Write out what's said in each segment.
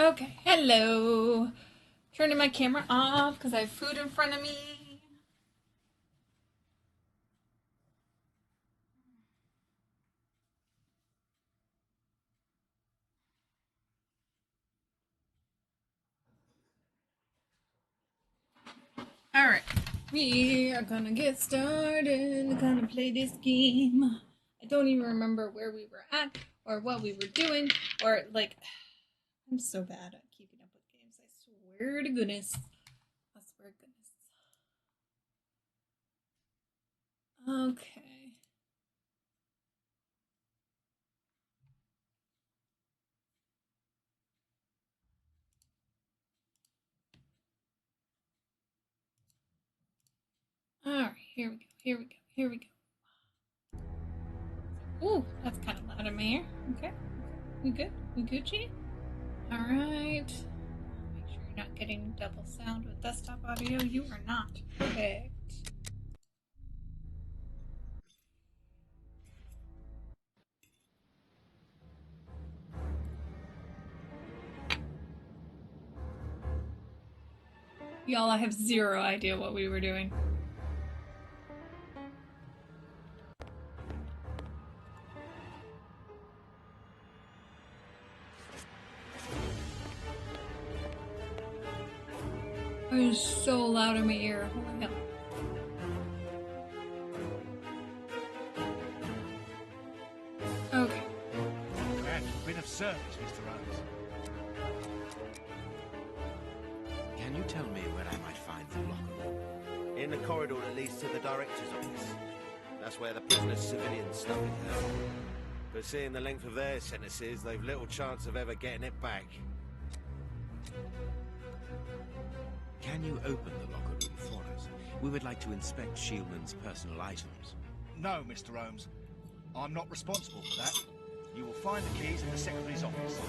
Okay, hello. Turning my camera off because I have food in front of me. Alright, we are gonna get started. Gonna play this game. I don't even remember where we were at or what we were doing or like. I'm so bad at keeping up with games. I swear to goodness. I swear to goodness. Okay. Alright, here we go. Here we go. Here we go. Ooh, that's kind of loud in my ear. Okay. We good? We Gucci? Alright. Make sure you're not getting double sound with desktop audio. You are not. Perfect. Y'all, I have zero idea what we were doing. It was so loud in my ear. Holy hell. Okay. Glad you've been of service, Mr. Holmes. Can you tell me where I might find the locker room? In the corridor that leads to the director's office. That's where the prisoner's civilian stuff is held. But seeing the length of their sentences, they've little chance of ever getting it back. Can you open the locker room for us? We would like to inspect Shieldman's personal items. No, Mr. Holmes. I'm not responsible for that. You will find the keys in the secretary's office.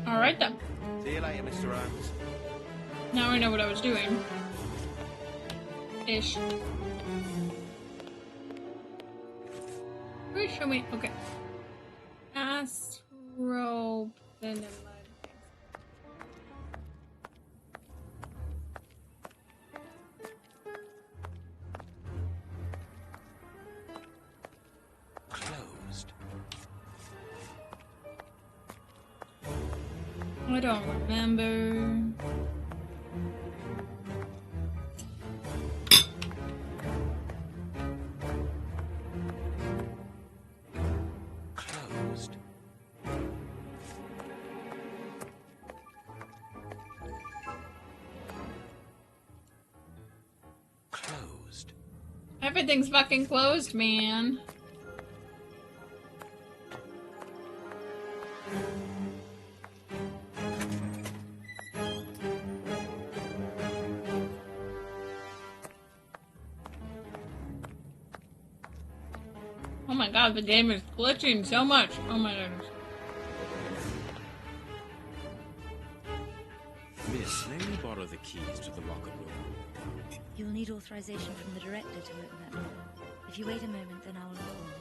Alright then. See you later, Mr. Holmes. Now I know what I was doing. Ish. Please show me. Okay. Astro. Closed. I don't remember. Closed. Closed. Everything's fucking closed, man. Oh my god, the game is glitching so much. Oh my goodness. Miss, may we borrow the keys to the locker room? You'll need authorization from the director to open that door. If you wait a moment, then I'll inform him.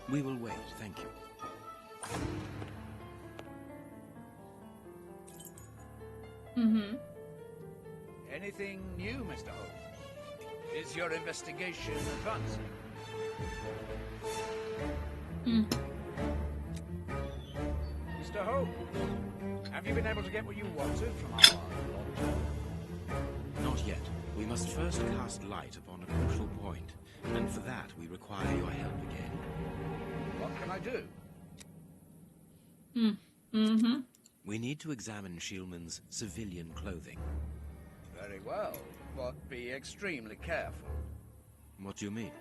We will wait, thank you. Mm-hmm. Anything new, Mr. Holmes? Is your investigation advancing? Hmm. Mr. Holmes, have you been able to get what you wanted from our lodger? Not yet. We must first cast light upon a crucial point, and for that we require your help again. What can I do? Mm-hmm. We need to examine Shieldman's civilian clothing. Very well, but be extremely careful. What do you mean?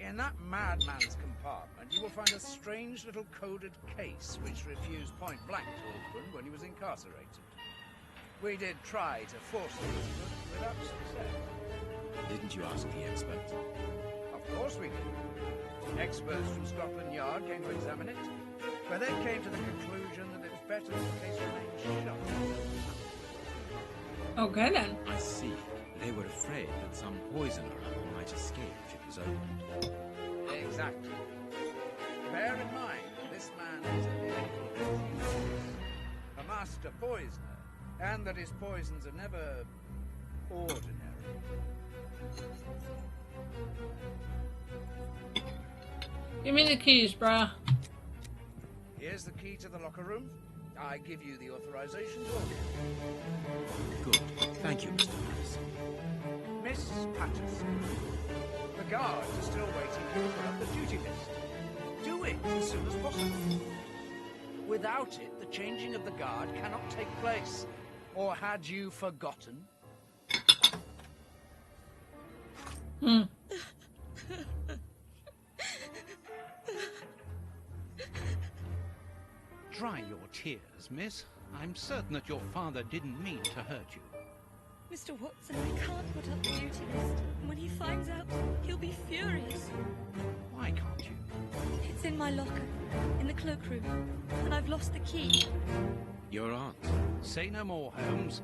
In that madman's compartment, you will find a strange little coded case which refused point blank to open when he was incarcerated. We did try to force him, but without success. Didn't you ask the experts? Of course we did. Experts from Scotland Yard came to examine it, but they came to the conclusion that it was better that the case remained shut. Okay then. I see. They were afraid that some poisoner might escape if it was opened. Exactly. Bear in mind, this man is a master poisoner, and that his poisons are never ordinary. Give me the keys, bruh. Here's the key to the locker room. I give you the authorization to open it. Good. Thank you, Mr. Patterson. Miss Patterson, the guards are still waiting for you to put up the duty list. Do it as soon as possible. Without it, the changing of the guard cannot take place. Or had you forgotten? Dry your tears, miss. I'm certain that your father didn't mean to hurt you. Mr. Watson, I can't put up the duty list. When he finds out, he'll be furious. Why can't you? It's in my locker, in the cloakroom, and I've lost the key. Your aunt. Say no more, Holmes.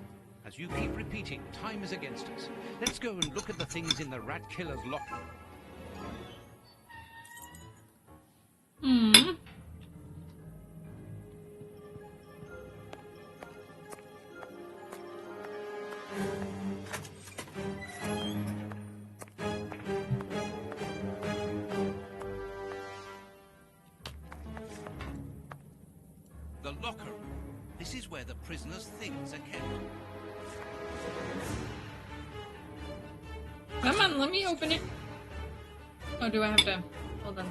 As you keep repeating, time is against us. Let's go and look at the things in the rat killer's locker. The locker room. This is where the prisoner's things are kept. Come on, let me open it. Oh, do I have to? Hold on.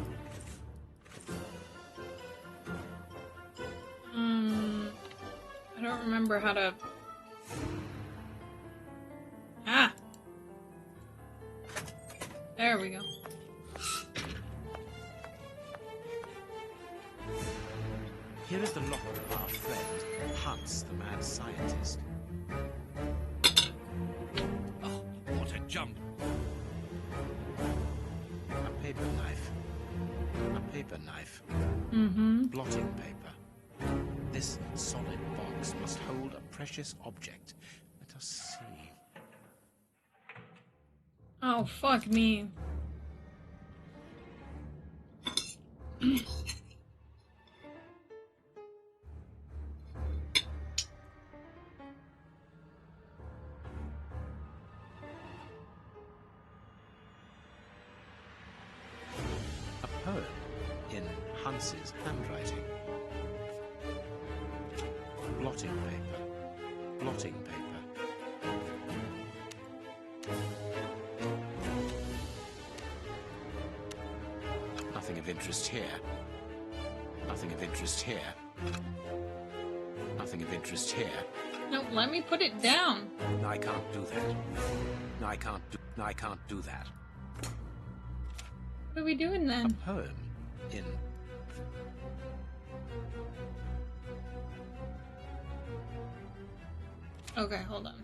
I don't remember how to. Ah! There we go. Here is the locker of our friend, Hans, the mad scientist. Oh, what a jump! A paper knife. A paper knife. Mm-hmm. Blotting paper. This solid box must hold a precious object. Let us see. Oh, fuck me. A poem in Hans's handwriting. Blotting paper. Blotting paper. Nothing of interest here. Nothing of interest here. Nothing of interest here. No, let me put it down. No, I can't do that. No, I can't do. No, I can't do that. What are we doing A then? poem in Okay, hold on.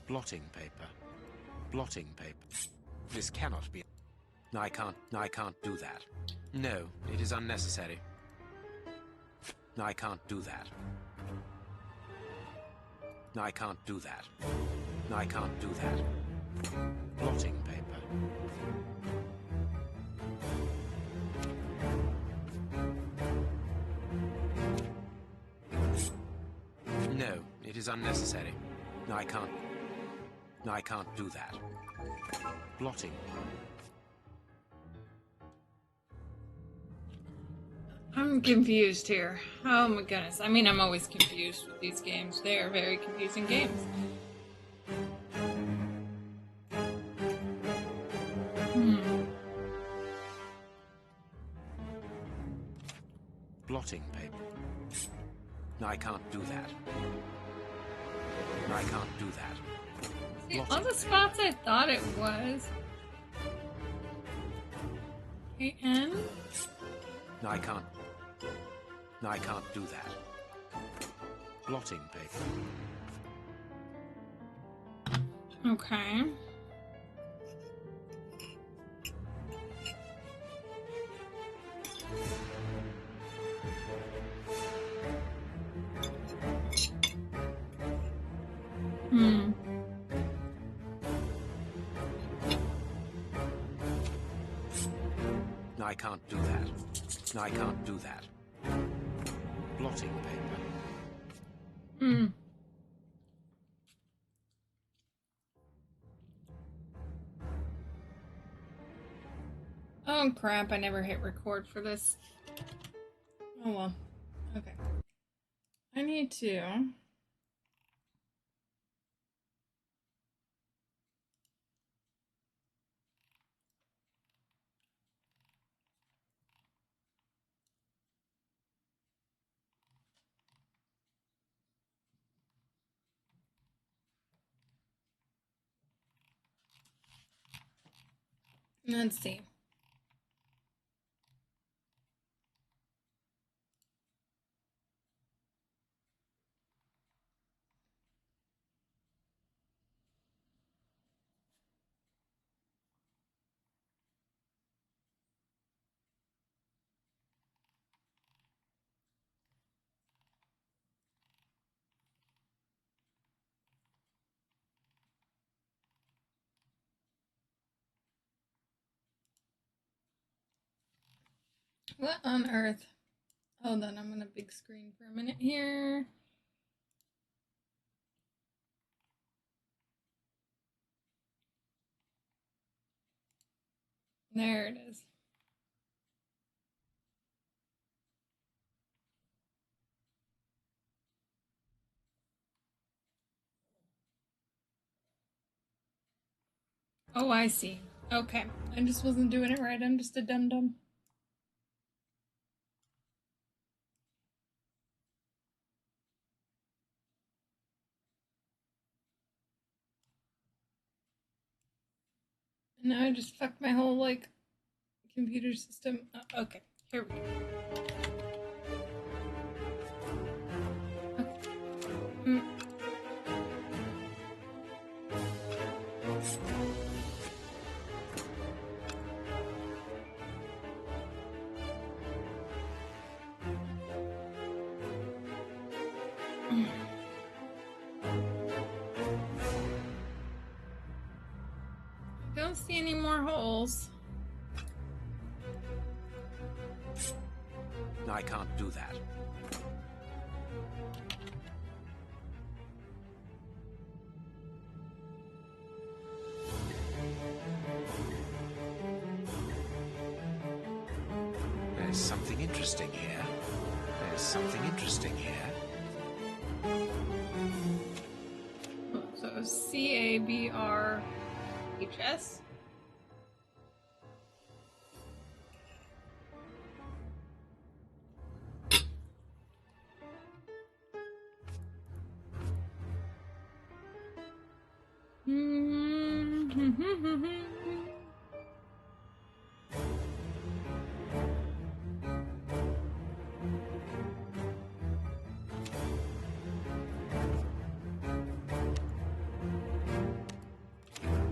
blotting paper. Blotting paper. This cannot be. No, I can't. No, I can't do that. No, it is unnecessary. No, I can't do that. No, I can't do that. No, I can't do that. Blotting paper. No, it is unnecessary. No, I can't. No, I can't do that. Blotting. I'm confused here. Oh my goodness. I mean, I'm always confused with these games. They are very confusing games. Blotting paper. No, I can't do that. No, I can't do that. See, all the spots I thought it was. A-N? No, I can't. No, I can't do that. Blotting paper. Okay. I can't do that. I can't do that. Blotting paper. Hmm. Oh crap, I never hit record for this. Oh well. Okay. I need to... Let's see. What on earth? Hold on, I'm on a big screen for a minute here. There it is. Oh, I see. Okay. I just wasn't doing it right. I'm just a dum-dum. Now I just fucked my whole, like, computer system. Okay, here we go. Okay. I don't see any more holes. I can't do that. There's something interesting here. There's something interesting here. So CABRHS.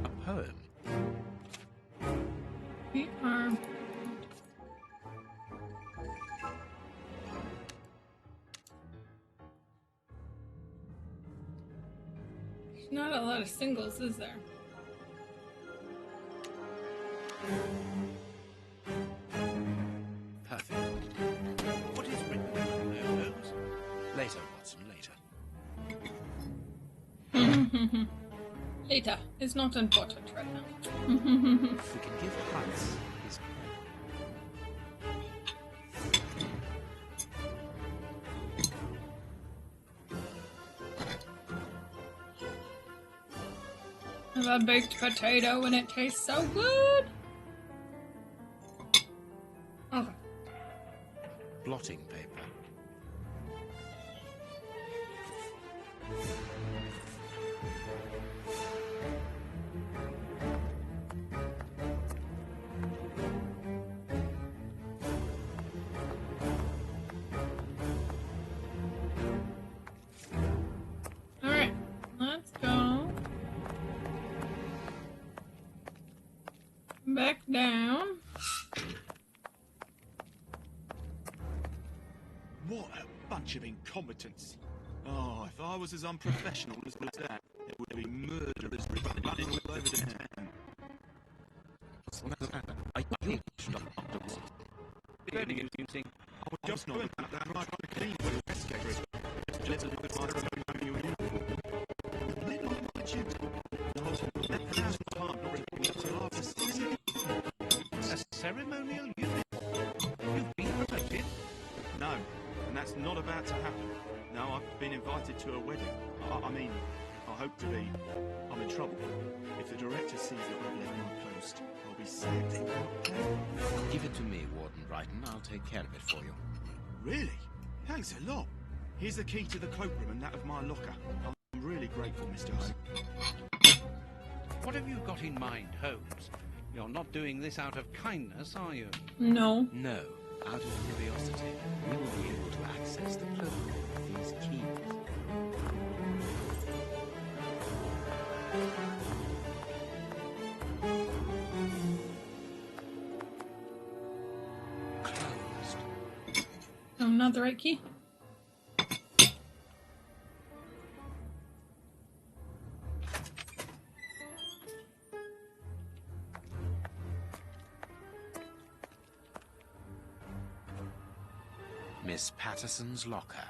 A poem. We are. There's not a lot of singles, is there? Perfect. What is written there, Holmes? Later, Watson, later. Later. It's not important right now. We can give Hans his... A baked potato and it tastes so good. Okay. Blotting paper. Alright, let's go back down. What a bunch of incompetents. Oh, if I was as unprofessional as that, there would be murderers running all over the town. What's the matter? I think meeting. I was just not about that right on the clean with the investigators. Just a little bit of ceremonial uniform. The midnight attitude. That's not hard, not really until after 6 o'clock. A ceremonial uniform? You've been promoted? No, and that's not about to happen. No, I've been invited to a wedding. I mean, I hope to be. I'm in trouble. If the director sees that I've left my post, I'll be sacked. Give it to me, Warden Brighton. I'll take care of it for you. Really? Thanks a lot. Here's the key to the cloakroom and that of my locker. I'm really grateful, Mr. Holmes. What have you got in mind, Holmes? You're not doing this out of kindness, are you? No. No, out of curiosity, we will be able to access the cloakroom with these keys. Closed. Oh, not the right key. Miss Patterson's locker.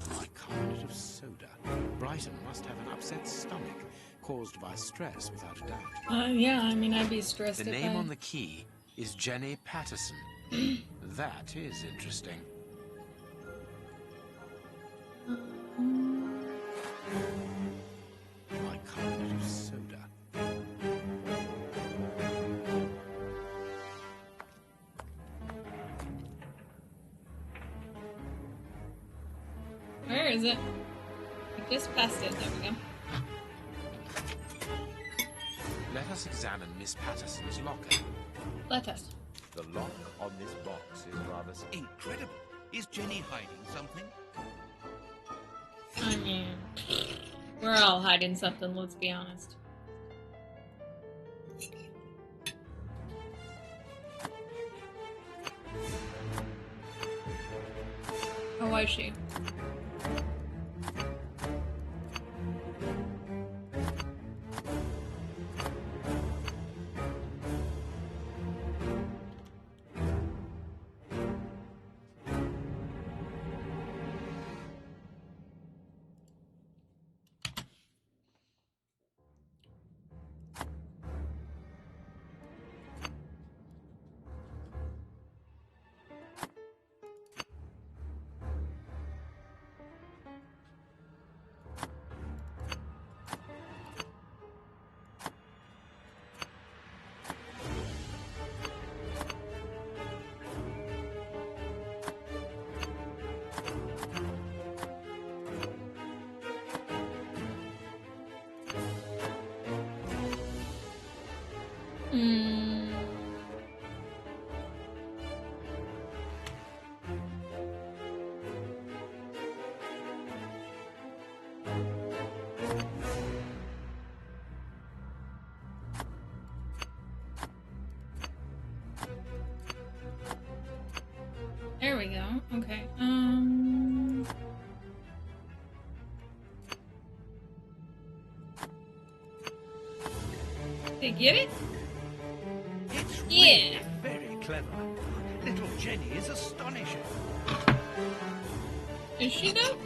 Bicarbonate of soda. Brighton must have an upset stomach, caused by stress, without a doubt. Yeah, I mean, I'd be stressed The if name I... on the key is Jenny Patterson. That is interesting. Bicarbonate of soda. Where is it? I just passed it. There we go. Let us examine Miss Patterson's locker. Let us. The lock on this box is rather... Incredible. Is Jenny hiding something? I mean, we're all hiding something, let's be honest. Oh, I see. There we go. Okay. Did you get it? It's Yeah. really very clever. Little Jenny is astonishing. Is she though?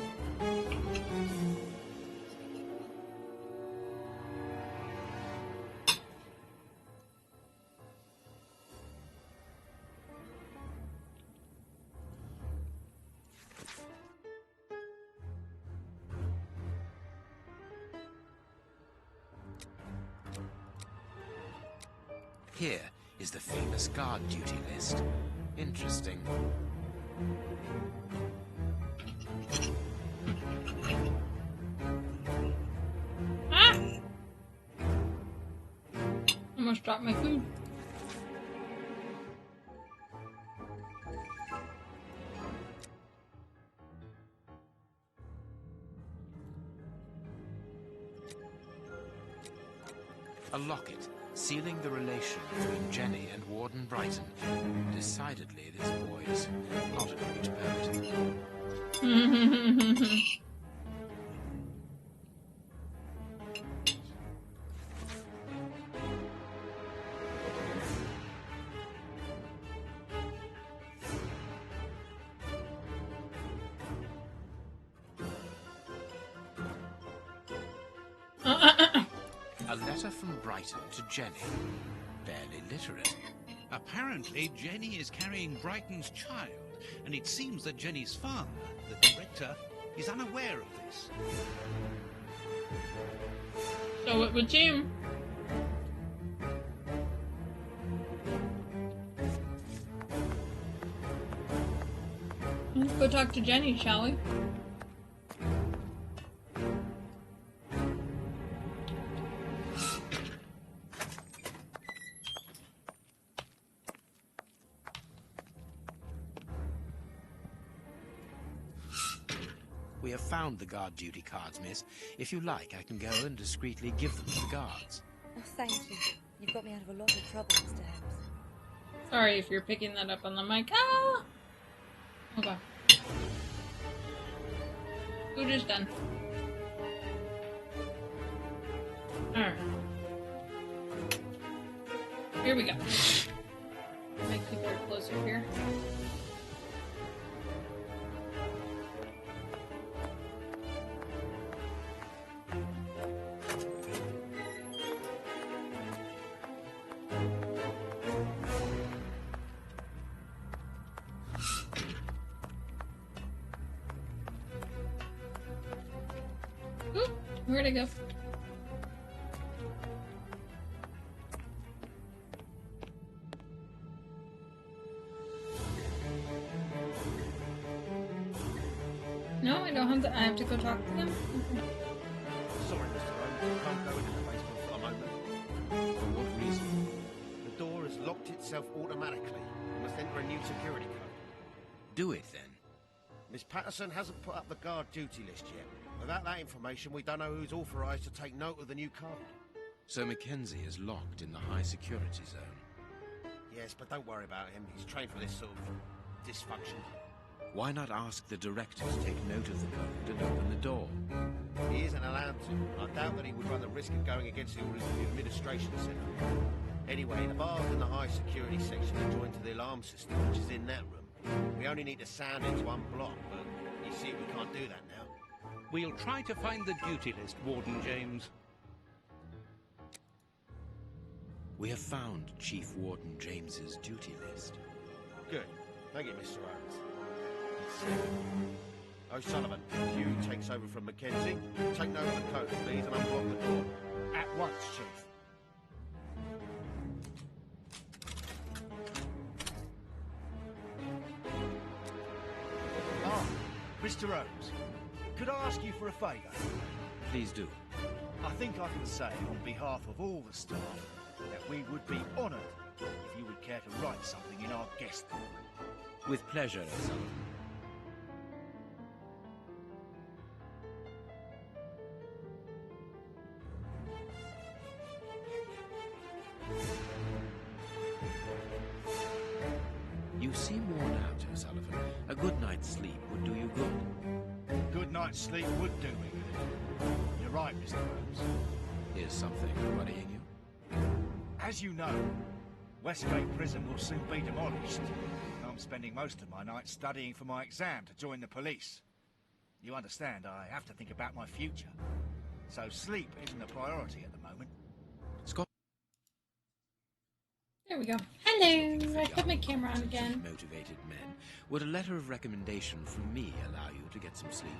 Here is the famous guard duty list. Interesting. Ah! Almost dropped my food. A locket sealing the relation between Jenny and Warden Brighton. Decidedly, this boy is not a great poet. A letter from Brighton to Jenny. Barely literate. Apparently, Jenny is carrying Brighton's child, and it seems that Jenny's father, the director, is unaware of this. So it would seem. Let's go talk to Jenny, shall we? We have found the guard duty cards, miss. If you like, I can go and discreetly give them to the guards. Oh, thank you. You've got me out of a lot of trouble, Mr. Holmes. Sorry if you're picking that up on the mic. Ah! Okay. Food is done. Alright. Here we go. Make people closer here. Where'd it go? No, I don't have to. I have to go talk to them. Sorry, Mr. Holmes, I can't go into the basement for a moment. For what reason? The door has locked itself automatically. We must enter a new security code. Do it, then. Miss Patterson hasn't put up the guard duty list yet. Without that information, we don't know who's authorised to take note of the new code. So Mackenzie is locked in the high security zone. Yes, but don't worry about him. He's trained for this sort of dysfunction. Why not ask the director to take note of the code and open the door? He isn't allowed to. I doubt that he would run the risk of going against the orders of the administration centre. Anyway, the bars in the high security section are joined to the alarm system, which is in that room. We only need to sound into unblock, but you see, we can't do that now. We'll try to find the duty list, Warden James. We have found Chief Warden James's duty list. Good. Thank you, Mr. Holmes. O'Sullivan, Hugh takes over from Mackenzie. Take note of the code, please, and unblock the door. At once, Chief. Ah, Mr. Holmes, could I ask you for a favour? Please do. I think I can say on behalf of all the staff that we would be honoured if you would care to write something in our guest book. With pleasure, O'Sullivan. You seem worn out, O'Sullivan. A good night's sleep would do you good. Good night's sleep would do me good. You're right, Mr. Holmes. Is something worrying you? As you know, Westgate Prison will soon be demolished. I'm spending most of my nights studying for my exam to join the police. You understand, I have to think about my future. So sleep isn't a priority at the moment. Scott. There we go. Hello. I put my camera on again. Motivated men. Would a letter of recommendation from me allow you to get some sleep?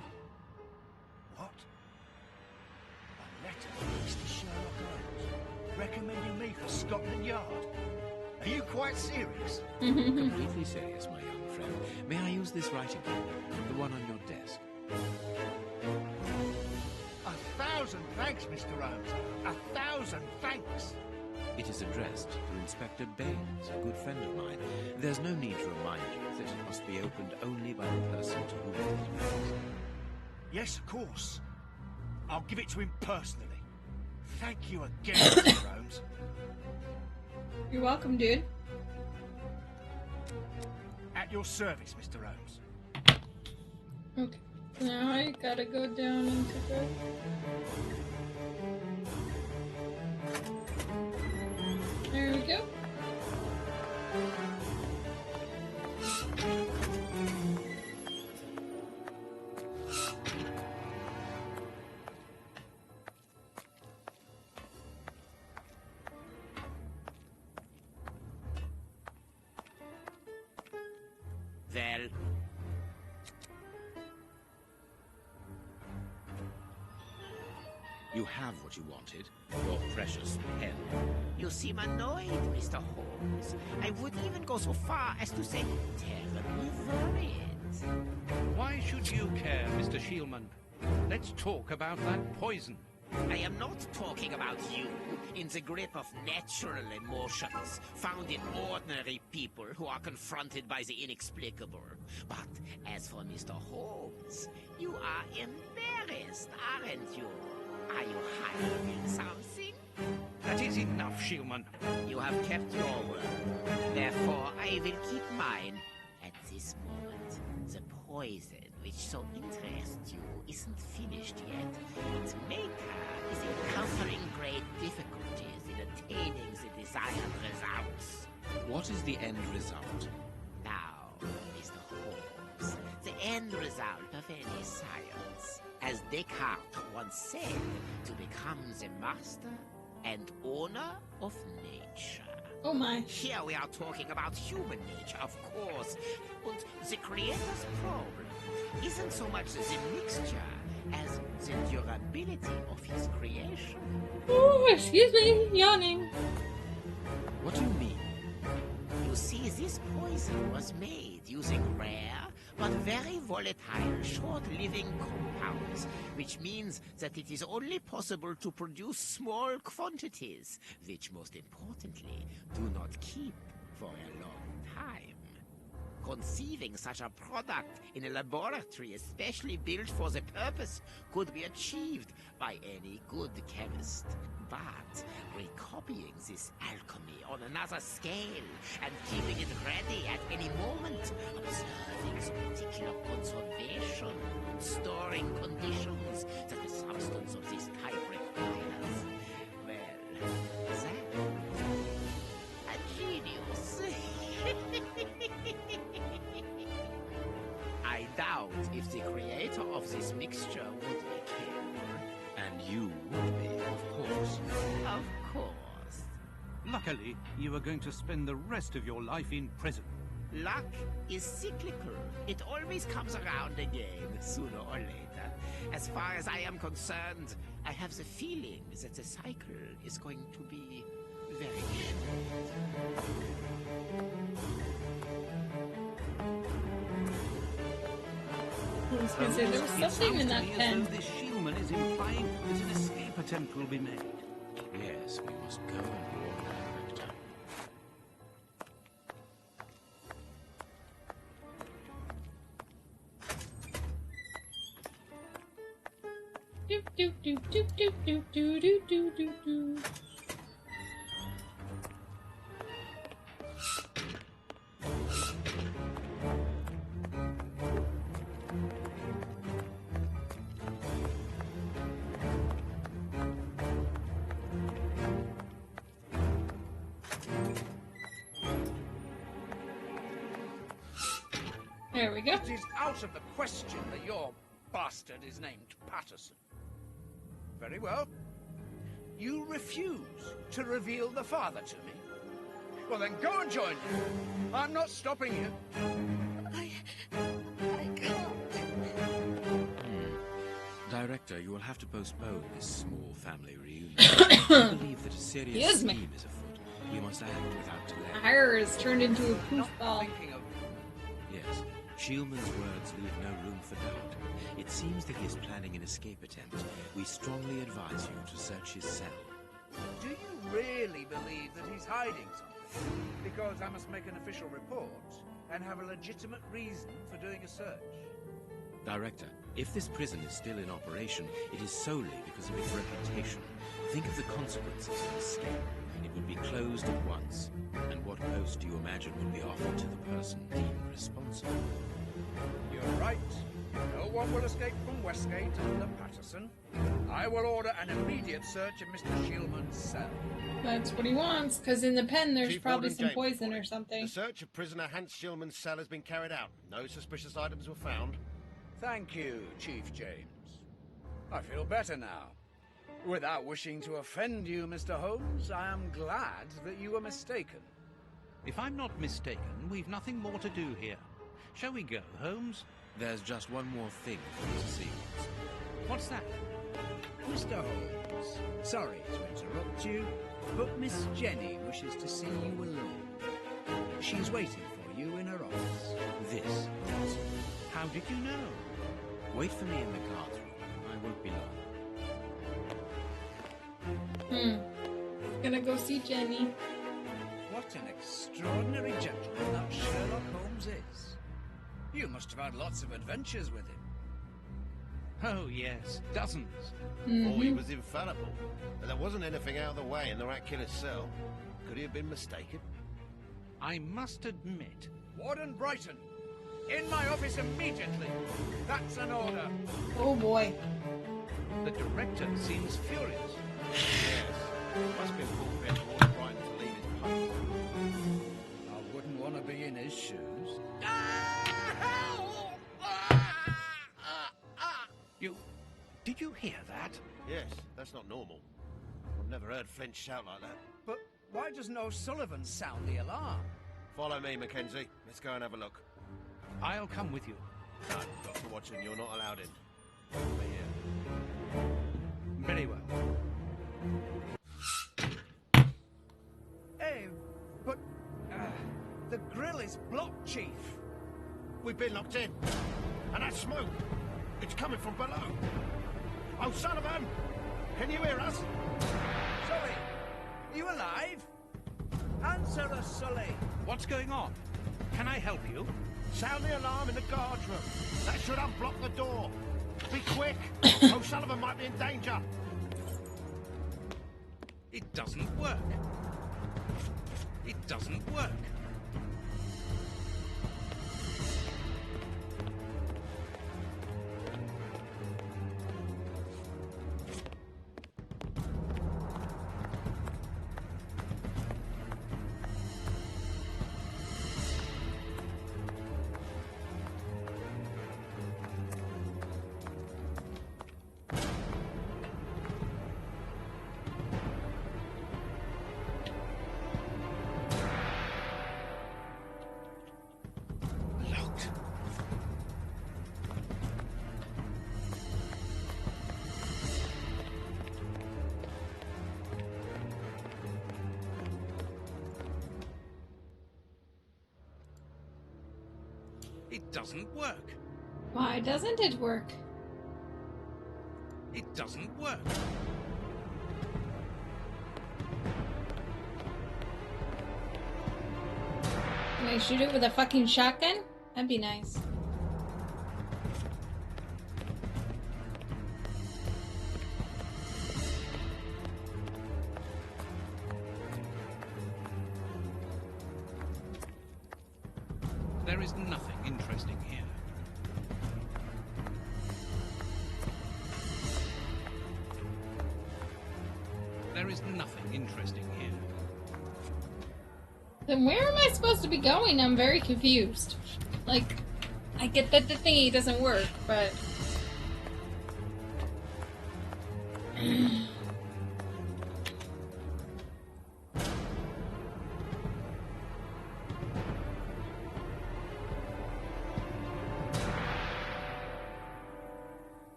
What? A letter from Mr. Sherlock Holmes recommending me for Scotland Yard? Are you quite serious? Completely serious, my young friend. May I use this writing pad? The one on your desk. 1,000 thanks, Mr. Holmes. 1,000 thanks. It is addressed to Inspector Baines, a good friend of mine. There's no need to remind you that it must be opened only by the person to whom it is addressed. Yes, of course. I'll give it to him personally. Thank you again, Mr. Holmes. You're welcome, dude. At your service, Mr. Holmes. Okay. Now I gotta go down into the... There we go. Well, you have what you wanted, your precious pen. You seem annoyed, Mr. Holmes. I would even go so far as to say terribly worried. Why should you care, Mr. Shielman? Let's talk about that poison. I am not talking about you in the grip of natural emotions found in ordinary people who are confronted by the inexplicable. But as for Mr. Holmes, you are embarrassed, aren't you? Are you hiding something? That is enough, Shielman. You have kept your word. Therefore, I will keep mine. At this moment, the poison which so interests you isn't finished yet. Its maker is encountering great difficulties in attaining the desired results. What is the end result? Now, Mr. Holmes, the end result of any science, as Descartes once said, to become the master and owner of nature. Oh my. Here we are talking about human nature, of course. And the creator's problem isn't so much the mixture as the durability of his creation. Oh, excuse me, yawning. What do you mean? You see, this poison was made using rare but very volatile, short-living compounds, which means that it is only possible to produce small quantities, which, most importantly, do not keep for a long time. Conceiving such a product in a laboratory especially built for the purpose could be achieved by any good chemist. But recopying this alchemy on another scale and keeping it ready at any moment, observing the particular conservation and storing conditions that the substance of this type requires, well, that a genius. I doubt if the creator of this mixture would be killed. And you would be, of course. Of course. Luckily, you are going to spend the rest of your life in prison. Luck is cyclical. It always comes around again, sooner or later. As far as I am concerned, I have the feeling that the cycle is going to be very short. I was gonna say, there was something in that pen. This Shielman is implying that an escape attempt will be made. Yes, we must go and warn the director. Do do do do do do do do do do do. There we go. It is out of the question that your bastard is named Patterson. Very well. You refuse to reveal the father to me. Well, then go and join me. I'm not stopping you. I can't. Director, you will have to postpone this small family reunion. I believe that a serious Excuse me. scheme is afoot. We must act without delay. Hire is turned into a poof Not ball. thinking of... Yes, Shielman's words leave no room for doubt. It seems that he is planning an escape attempt. We strongly advise you to search his cell. Do you really believe that he's hiding something? Because I must make an official report and have a legitimate reason for doing a search. Director, if this prison is still in operation, it is solely because of its reputation. Think of the consequences of escape. It would be closed at once. And what post do you imagine would be offered to the person deemed responsible? You're right. No one will escape from Westgate under Patterson. I will order an immediate search of Mr. Shieldman's cell. That's what he wants, because in the pen there's Chief probably Warden some James poison reporting. or something. The search of prisoner Hans Shieldman's cell has been carried out. No suspicious items were found. Thank you, Chief James. I feel better now. Without wishing to offend you, Mr. Holmes, I am glad that you were mistaken. If I'm not mistaken, we've nothing more to do here. Shall we go, Holmes? There's just one more thing for you to see. What's that? Mr. Holmes, sorry to interrupt you, but Miss Jenny wishes to see you alone. She's waiting for you in her office. This. How did you know? Wait for me in the guard's room. I won't be long. Gonna go see Jenny. What an extraordinary gentleman that Sherlock Holmes is. You must have had lots of adventures with him. Oh, yes, dozens. Thought he was infallible, but there wasn't anything out of the way in the rat killer's cell. Could he have been mistaken? I must admit. Warden Brighton, in my office immediately. That's an order. Oh boy. The director seems furious. Yes. Must be appropriate to order Brian to leave his post. I wouldn't want to be in his shoes. Did you hear that? Yes, that's not normal. I've never heard Flint shout like that. But why doesn't O'Sullivan sound the alarm? Follow me, Mackenzie. Let's go and have a look. I'll come with you. No, Dr. Watson, you're not allowed in. Over here. Very well. Hey, but the grill is blocked, Chief. We've been locked in. And that smoke, it's coming from below. O'Sullivan! Can you hear us? Sully, are you alive? Answer us, Sully. What's going on? Can I help you? Sound the alarm in the guard's room. That should unblock the door. Be quick. O'Sullivan might be in danger. It doesn't work. It doesn't work. It doesn't work. Why doesn't it work? It doesn't work. Can I shoot it with a fucking shotgun? That'd be nice. There is nothing interesting here. There is nothing interesting here. Then where am I supposed to be going? I'm very confused. Like, I get that the thingy doesn't work, but...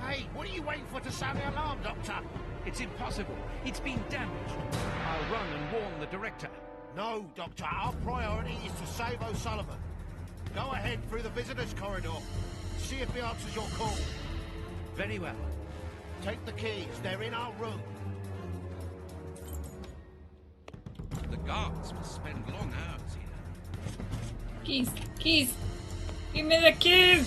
Hey, what are you waiting for to sound the alarm, Doctor? It's impossible. It's been damaged. I'll run and warn the director. No, Doctor. Our priority is to save O'Sullivan. Go ahead through the visitors' corridor. See if he answers your call. Very well. Take the keys. They're in our room. Guards must spend long hours here. Keys, keys. Give me the keys.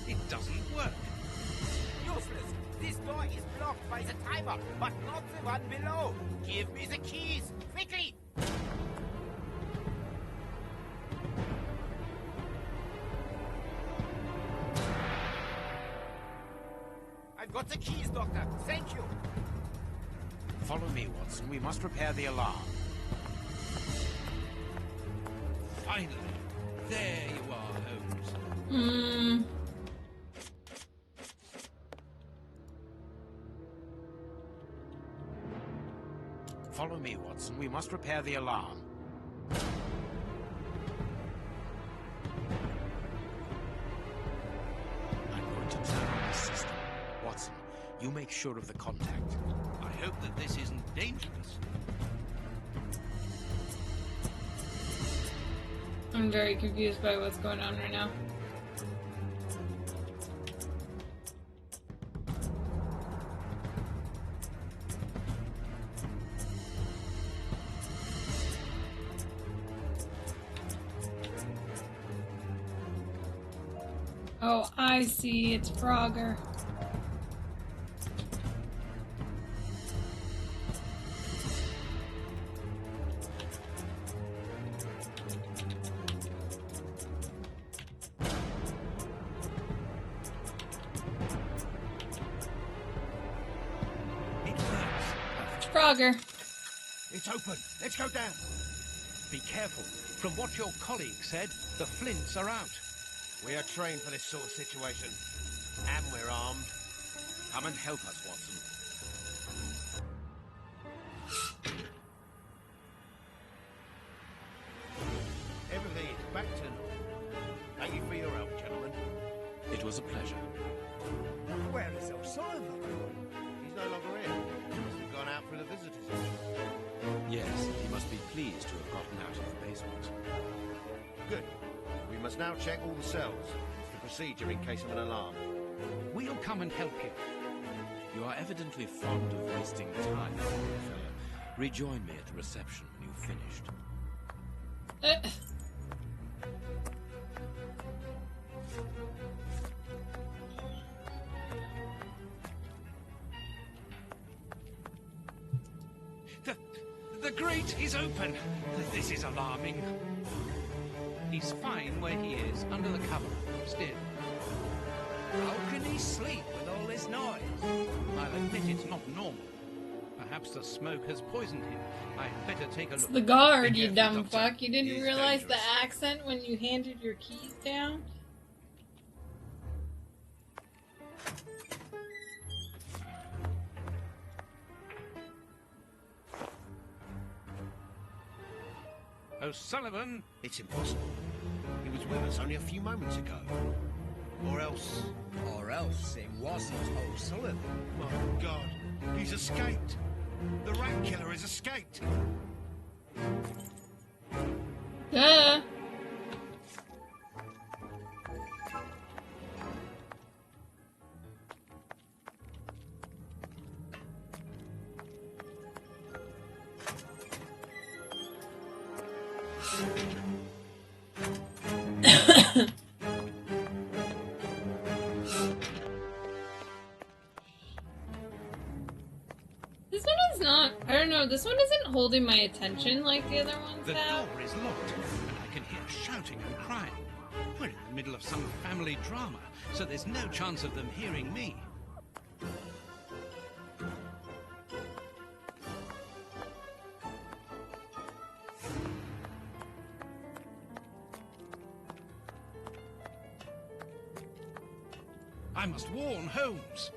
It doesn't work. Useless. This door is blocked by the timer, but not the one below. Give me the keys, quickly. I've got the keys, Doctor. Thank you. Follow me, Watson. We must repair the alarm. Finally. There you are, Holmes. Follow me, Watson. We must repair the alarm. I'm going to turn on the system. Watson, you make sure of the contact. I hope that this isn't dangerous. I'm very confused by what's going on right now. Oh, I see. It's Frogger. It works. It's Frogger. It's open. Let's go down. Be careful. From what your colleague said, the flints are out. We are trained for this sort of situation. And we're armed. Come and help us, Watson. Everything is back to normal. Thank you for your help, gentlemen. It was a pleasure. Where is O'Sullivan? He's no longer here. He must have gone out for the visitors. Yes, he must be pleased to have gotten out of the basement. Good. We must now check all the cells. It's the procedure in case of an alarm. We'll come and help you. You are evidently fond of wasting time, poor fellow. Rejoin me at the reception when you've finished. The grate is open. This is alarming. He's fine where he is, under the cover, still. How can he sleep with all this noise? I'll admit it's not normal. Perhaps the smoke has poisoned him. I'd better take a It's look. the guard, Be you careful, dumb Doctor. fuck. You didn't He is realize the dangerous. accent when you handed your keys down? O'Sullivan! It's impossible. He was with us only a few moments ago. Or else... Or else it wasn't O'Sullivan. My God, he's escaped. The rat killer has escaped. Duh. This one is not, I don't know, this one isn't holding my attention like the other ones The have. door is locked, and I can hear shouting and crying. We're in the middle of some family drama, so there's no chance of them hearing me. I must warn Holmes.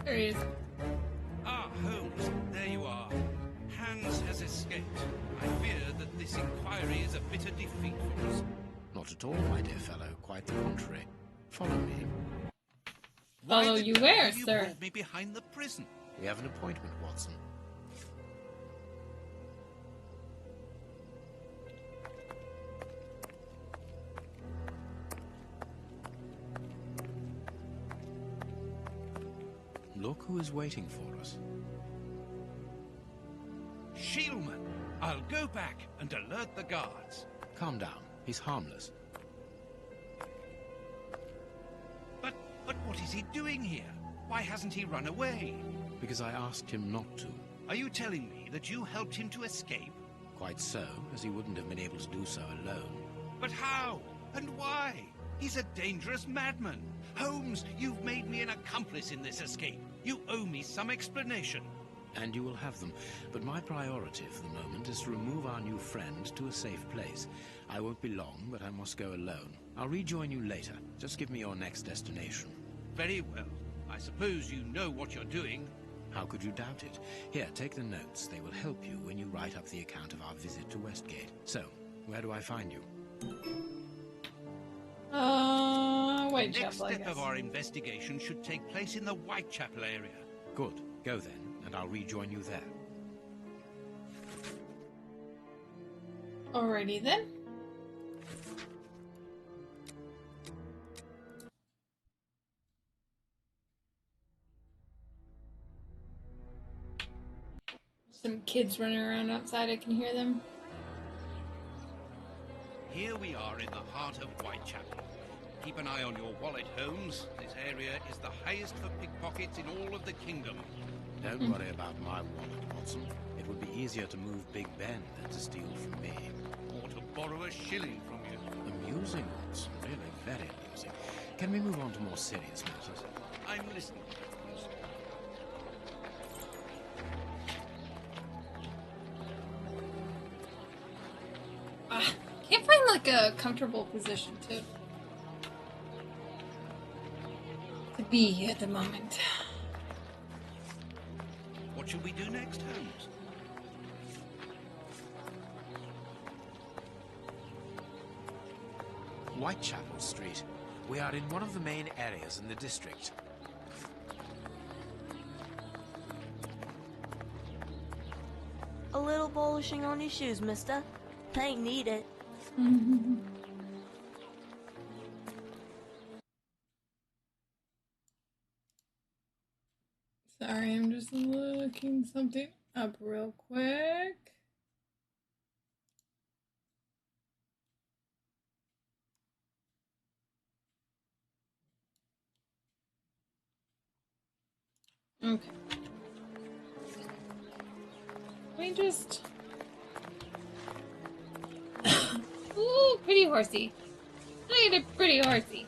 There he is. Ah, Holmes, there you are. Hans has escaped. I fear that this inquiry is a bitter defeat for us. Not at all, my dear fellow. Quite the contrary. Follow me. Why Follow the you devil where, have you sir? brought me behind the prison? We have an appointment, Watson. Look who is waiting for us. Shieldman, I'll go back and alert the guards. Calm down. He's harmless. But what is he doing here? Why hasn't he run away? Because I asked him not to. Are you telling me that you helped him to escape? Quite so, as he wouldn't have been able to do so alone. But how? And why? He's a dangerous madman. Holmes, you've made me an accomplice in this escape. You owe me some explanation. And you will have them. But my priority for the moment is to remove our new friend to a safe place. I won't be long, but I must go alone. I'll rejoin you later. Just give me your next destination. Very well. I suppose you know what you're doing. How could you doubt it? Here, take the notes. They will help you when you write up the account of our visit to Westgate. So, where do I find you? The next step of our investigation should take place in the Whitechapel area. Good. Go then, and I'll rejoin you there. Alrighty then. Some kids running around outside, I can hear them. Here we are in the heart of Whitechapel. Keep an eye on your wallet, Holmes. This area is the highest for pickpockets in all of the kingdom. Don't worry about my wallet, Watson. It would be easier to move Big Ben than to steal from me. Or to borrow a shilling from you. Amusing, Watson. Really very amusing. Can we move on to more serious matters? I'm listening, Holmes. Can't find like a comfortable position to be at the moment. What should we do next, Holmes? Whitechapel Street. We are in one of the main areas in the district. A little polishing on your shoes, mister. They need it. Sorry, I'm just looking something up real quick. Okay. Let me just... Ooh, pretty horsey. Look at a pretty horsey.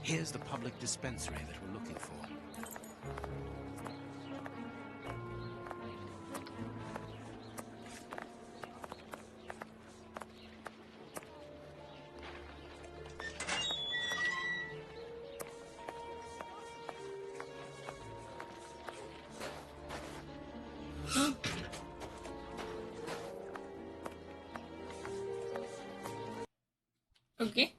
Here's the public dispensary that we're looking for. Okay.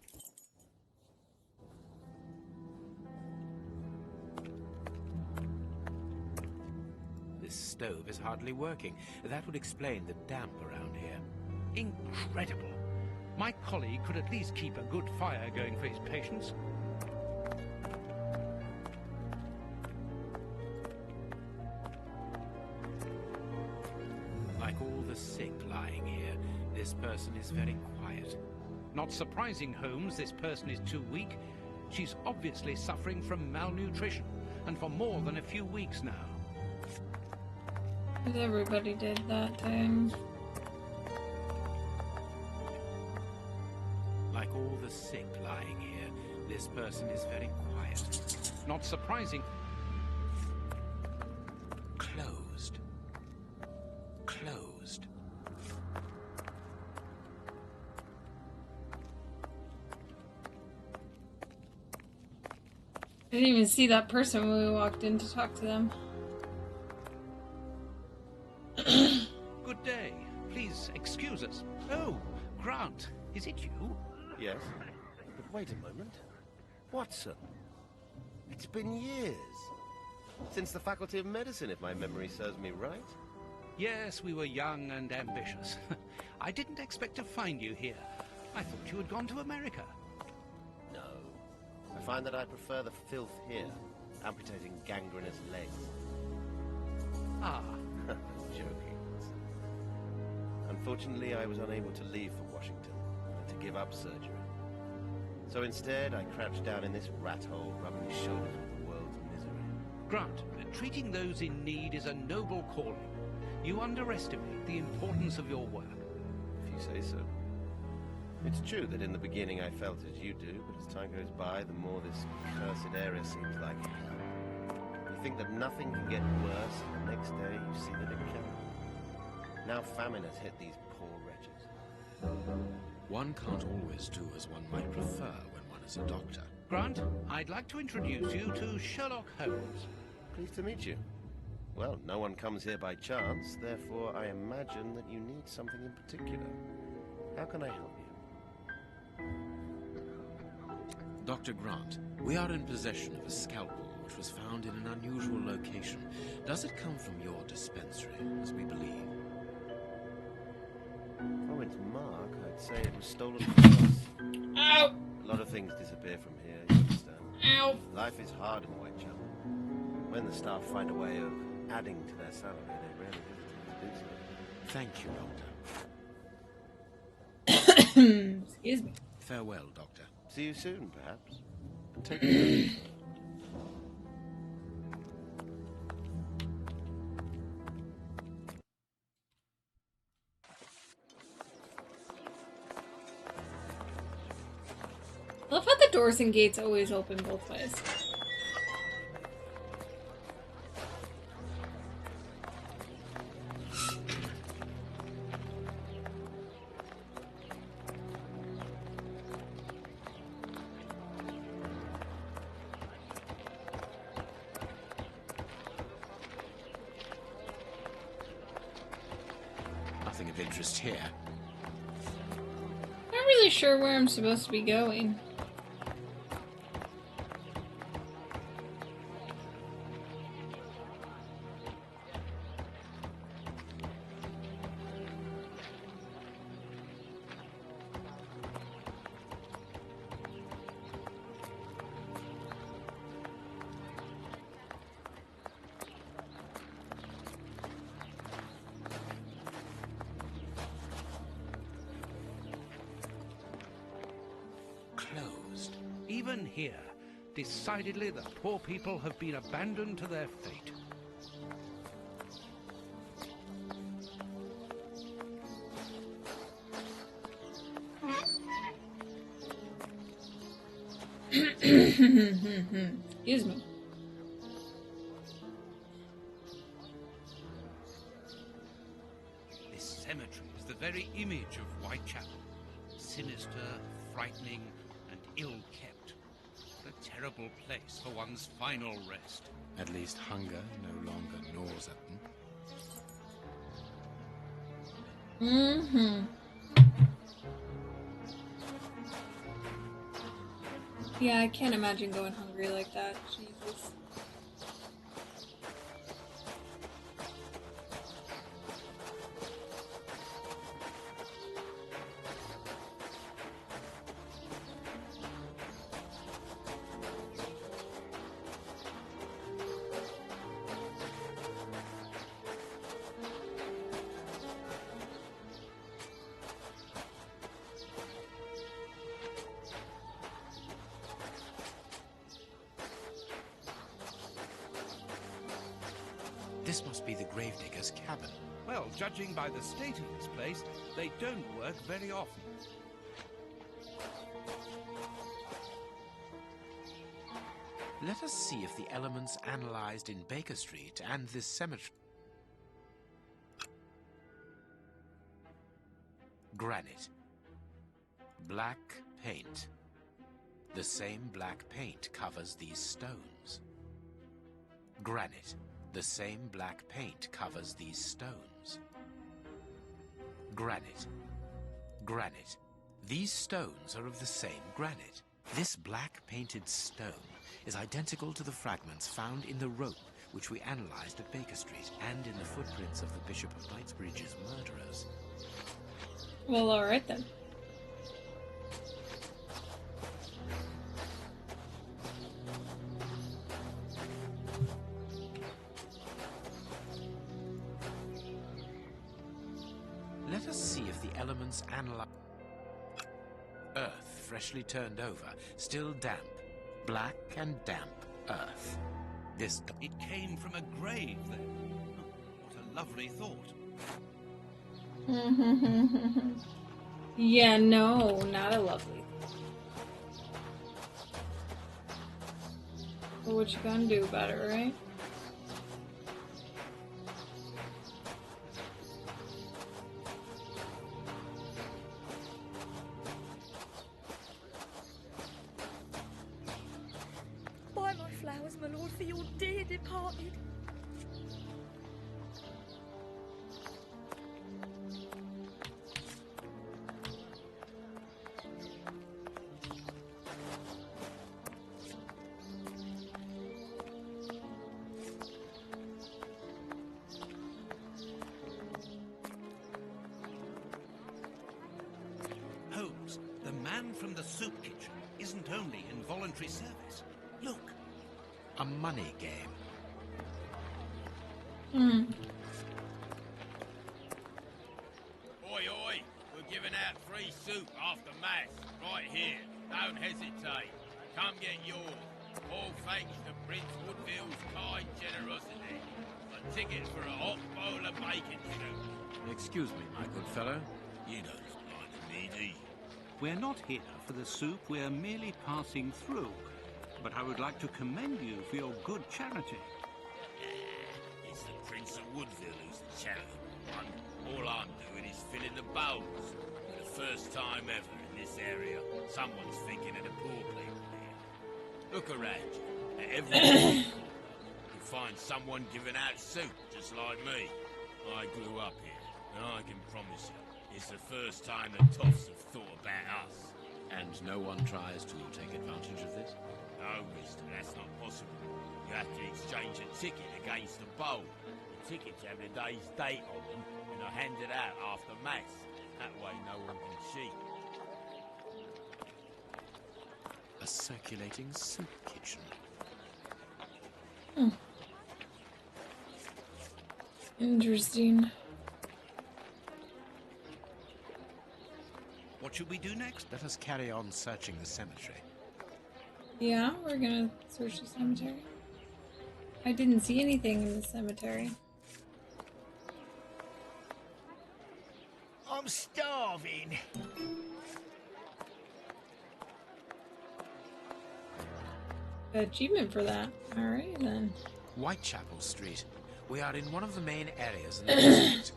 This stove is hardly working. That would explain the damp around here. Incredible. My colleague could at least keep a good fire going for his patients. Like all the sick lying here, this person is very quiet. Not surprising, Holmes, this person is too weak. She's obviously suffering from malnutrition, and for more than a few weeks now. But everybody did that time. Like all the sick lying here, this person is very quiet. Not surprising. Closed. Closed. I didn't even see that person when we walked in to talk to them. Good day. Please excuse us. Oh, Grant, is it you? Yes. But wait a moment. Watson. It's been years. Since the Faculty of Medicine, if my memory serves me right. Yes, we were young and ambitious. I didn't expect to find you here. I thought you had gone to America. No. I find that I prefer the filth here, amputating gangrenous legs. Ah. Joking. Unfortunately, I was unable to leave for Washington. I had to give up surgery. So instead, I crouched down in this rat hole, rubbing shoulders with the world's misery. Grant, treating those in need is a noble calling. You underestimate the importance of your work. If you say so. It's true that in the beginning I felt as you do, but as time goes by, the more this cursed area seems like hell. You think that nothing can get worse, and the next day you see that it can. Now famine has hit these poor wretches. One can't always do as one might prefer when one is a doctor. Grant, I'd like to introduce you to Sherlock Holmes. Pleased to meet you. Well, no one comes here by chance, therefore I imagine that you need something in particular. How can I help you? Dr. Grant, we are in possession of a scalpel which was found in an unusual location. Does it come from your dispensary, as we believe? Oh, it's Mark. I'd say it was stolen from us. Ow! A lot of things disappear from here, you understand. Ow! Life is hard in Whitechapel. When the staff find a way of adding to their salary, they rarely hesitate to do so. Thank you, Doctor. Excuse me. Farewell, Doctor. See you soon, perhaps. And take care. I love how the doors and gates always open both ways. Nothing of interest here. Not really sure where I'm supposed to be going. Closed. Even here, decidedly the poor people have been abandoned to their fate. Excuse me. This cemetery is the very image of Whitechapel. Sinister, frightening, and ill-kept. A terrible place for one's final rest. At least hunger no longer gnaws at them. Yeah, I can't imagine going hungry like that. Jesus. This must be the gravedigger's cabin. Well, judging by the state of this place, they don't work very often. Let us see if the elements analyzed in Baker Street and this cemetery... Granite. Black paint. The same black paint covers these stones. Granite. The same black paint covers these stones. Granite. Granite. These stones are of the same granite. This black painted stone is identical to the fragments found in the rope which we analyzed at Baker Street, and in the footprints of the Bishop of Knightsbridge's murderers. Well, alright then. Let us see if the elements analyze... Earth, freshly turned over, still damp. Black and damp earth. This... It came from a grave, then. Oh, what a lovely thought. Yeah, no, not a lovely. Well, what you gonna do about it, right? Buy my flowers, my lord, for your dear departed. Holmes, the man from the soup kitchen isn't only in voluntary service. Look. A money game. Oi, oi! We're giving out free soup after mass, right here. Don't hesitate. Come get yours. All thanks to Prince Woodville's kind generosity. A ticket for a hot bowl of bacon soup. Excuse me, my good fellow. You don't look like the needy. We're not here for the soup, we're merely passing through. But I would like to commend you for your good charity. It's the Prince of Woodville who's the charitable one. All I'm doing is filling the bowls. For the first time ever in this area, someone's thinking of the poor people here. Look around you. At every corner, you'll find someone giving out soup, just like me. I grew up here, and I can promise you, it's the first time the toffs have thought about us. And no one tries to take advantage of this? No, mister, that's not possible. You have to exchange a ticket against a bowl. The tickets have the day's date on them, and are handed out after mass. That way no one can cheat. A circulating soup kitchen. Interesting. What should we do next? Let us carry on searching the cemetery. Yeah, we're gonna search the cemetery. I didn't see anything in the cemetery. I'm starving. Achievement for that. Alright then. Whitechapel Street. We are in one of the main areas in the district.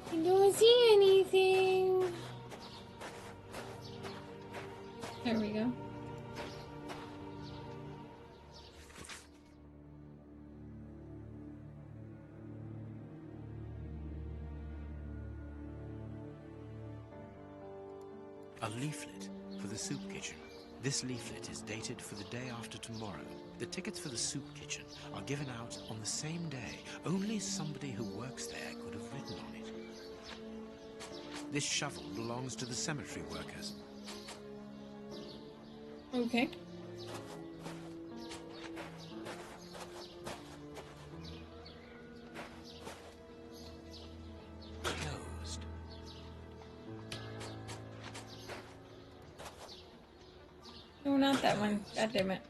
I don't see anything. There we go. A leaflet for the soup kitchen. This leaflet is dated for the day after tomorrow. The tickets for the soup kitchen are given out on the same day. Only somebody who works there could have written on it. This shovel belongs to the cemetery workers. Okay. Closed. No, not that one. God damn it.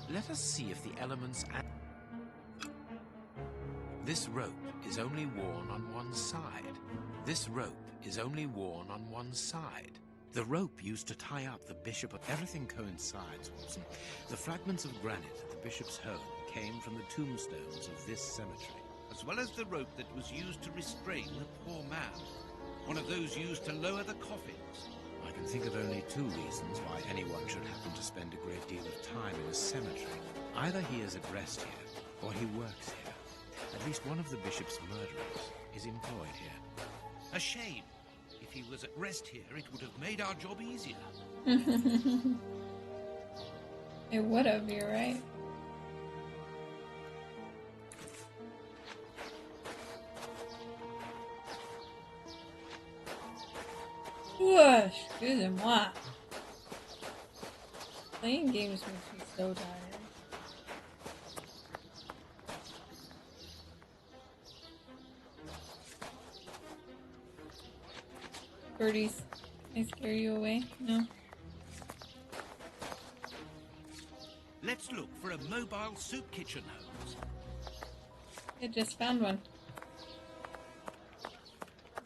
Let us see if the elements... This rope is only worn on one side. This rope is only worn on one side. The rope used to tie up the bishop. Everything coincides, Watson. The fragments of granite at the bishop's home came from the tombstones of this cemetery. As well as the rope that was used to restrain the poor man. One of those used to lower the coffins. I can think of only two reasons why anyone should happen to spend a great deal of time in a cemetery. Either he is at rest here, or he works here. At least one of the bishop's murderers is employed here. A shame. If he was at rest here, it would have made our job easier. It would have, you're right. Excusez-moi. Playing games makes me so tired. Birdies, can I scare you away? No. Let's look for a mobile soup kitchen, Holmes. I just found one.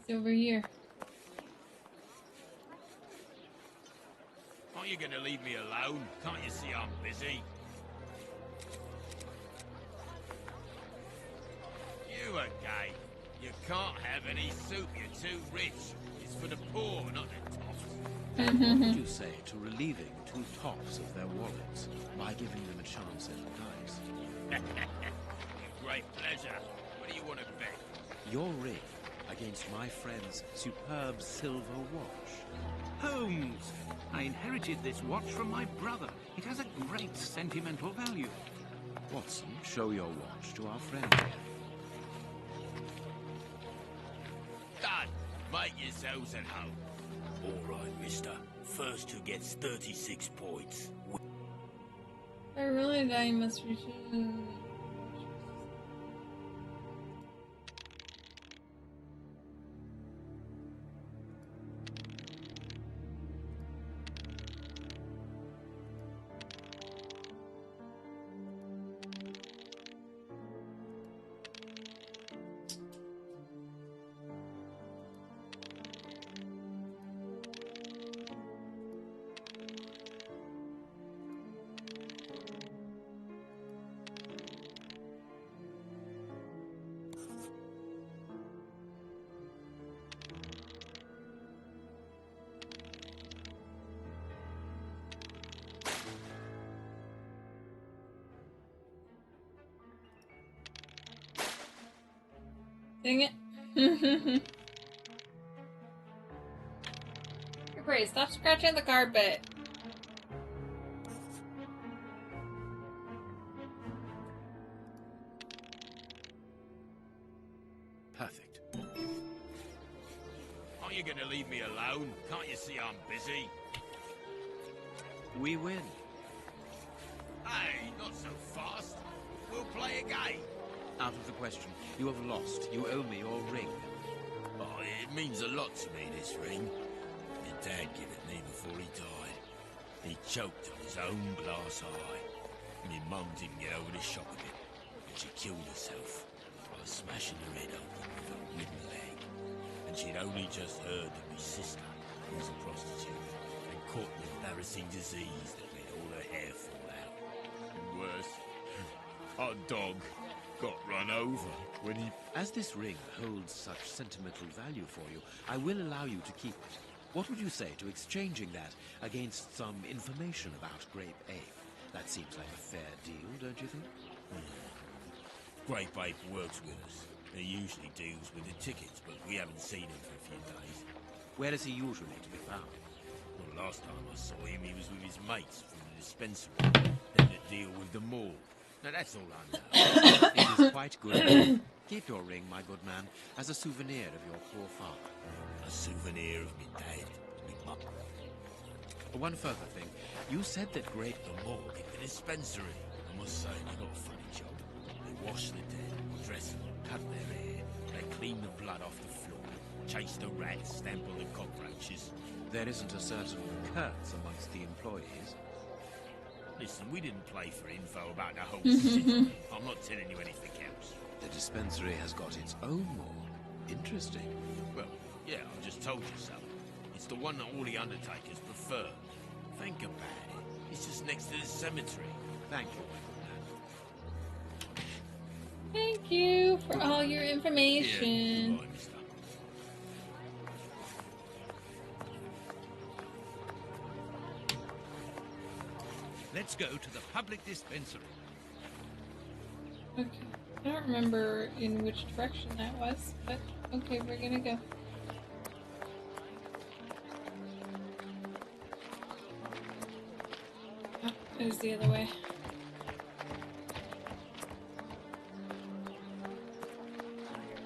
It's over here. Aren't you gonna leave me alone? Can't you see I'm busy? You again. You can't have any soup, you're too rich. It's for the poor, not the tops. And what would you say to relieving two tops of their wallets by giving them a chance at dice? With great pleasure. What do you want to bet? Your ring against my friend's superb silver watch. Holmes! I inherited this watch from my brother. It has a great sentimental value. Watson, show your watch to our friend here. Done. Make yourselves at home. All right, mister. First who gets 36 points. If I really die, you must reach. Dang it. You're great. Stop scratching the carpet. Perfect. Aren't you gonna leave me alone? Can't you see I'm busy? We win. Hey, not so fast. We'll play again. Out of the question. You have lost. You owe me your ring. Oh, it means a lot to me, this ring. Your dad gave it me before he died. He choked on his own glass eye. My mum didn't get over the shock of it, and she killed herself by smashing her head open with a wooden leg. And she'd only just heard that my sister, who was a prostitute, had caught an embarrassing disease that made all her hair fall out. And worse, our dog got run over when he... As this ring holds such sentimental value for you, I will allow you to keep it. What would you say to exchanging that against some information about Grape Ape? That seems like a fair deal, don't you think? Grape Ape works with us. He usually deals with the tickets, but we haven't seen him for a few days. Where is he usually to be found? Well, last time I saw him, he was with his mates from the dispensary. Then the deal with the mall. Now, that's all I know. It is quite good. Keep your ring, my good man, as a souvenir of your poor father. A souvenir of me dad, me mum. One further thing. You said that Grape... The morgue, the dispensary. I must say, they got a funny job. They wash the dead, dress them, cut their hair. They clean the blood off the floor, chase the rats, stamp on the cockroaches. There isn't a certain curse amongst the employees. Listen, we didn't play for info about the whole city. I'm not telling you anything else. The dispensary has got its own morgue. Interesting. Well, Yeah, I just told you so. It's the one that all the undertakers prefer. Think about it. It's just next to the cemetery. Thank you. Thank you for all your Yeah, information. goodbye, mister. Let's go to the public dispensary. Okay. I don't remember in which direction that was, but okay, we're gonna go. Oh, it was the other way.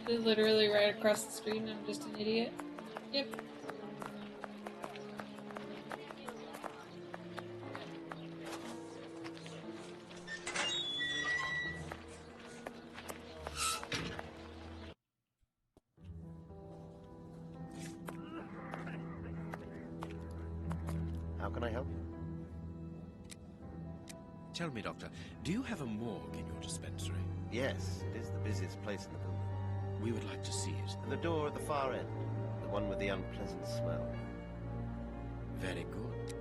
They're literally right across the street and I'm just an idiot. Yep. How can I help you? Tell me, Doctor, do you have a morgue in your dispensary? Yes, it is the busiest place in the building. We would like to see it. The door at the far end. The one with the unpleasant smell. Very good.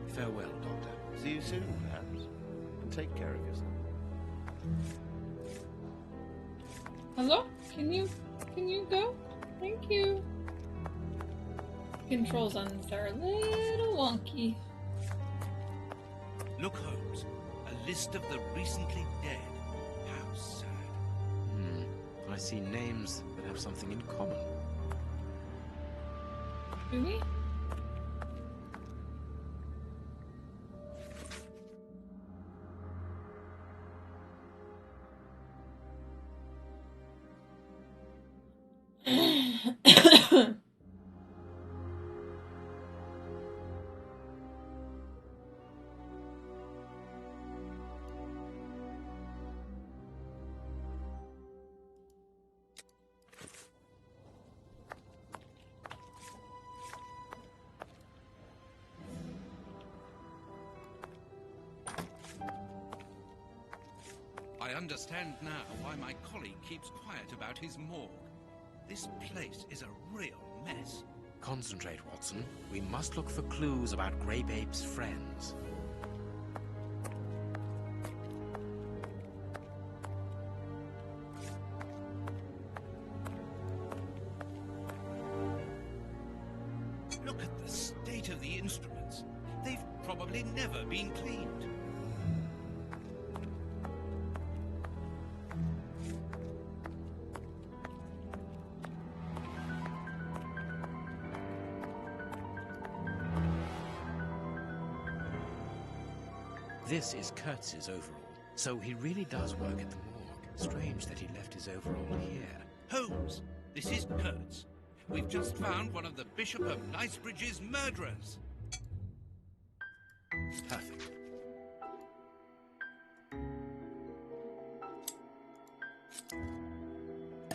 Farewell, Doctor. See you soon, perhaps. And take care of yourself. Hello? Can you go? Thank you. Controls on this are a little wonky. Look, Holmes. A list of the recently dead. How sad. I see names that have something in common. Do we? I understand now why my colleague keeps quiet about his morgue. This place is a real mess. Concentrate, Watson. We must look for clues about Grape Ape's friends. Look at the state of the instruments. They've probably never been cleaned. This is Kurtz's overall, so he really does work at the morgue. Strange that he left his overall here. Holmes, this is Kurtz. We've just found one of the Bishop of Knightsbridge's murderers. Perfect.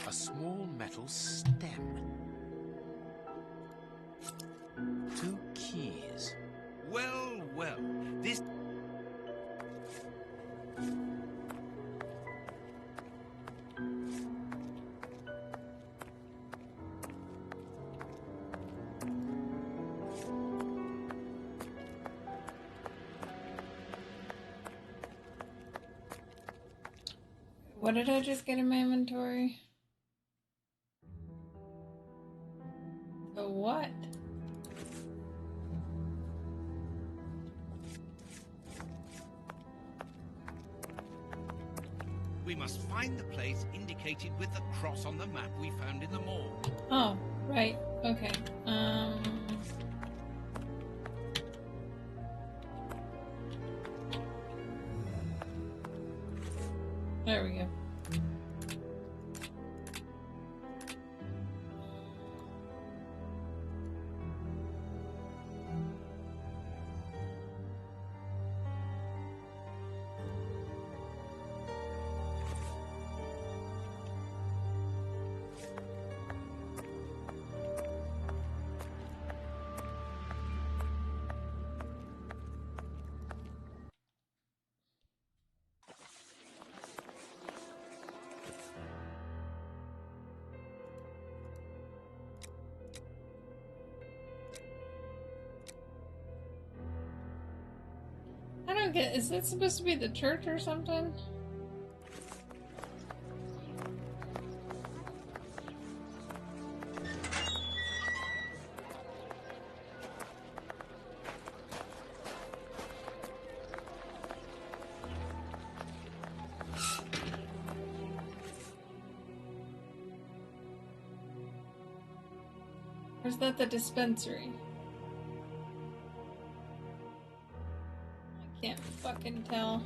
A small metal stem. 2 keys. Well, well, this... What did I just get in my inventory? The what? We must find the place indicated with the cross on the map we found in the morgue. Oh, right. Okay. There we go. like it. Is it supposed to be the church or something? Or is that the dispensary? I can't fucking tell.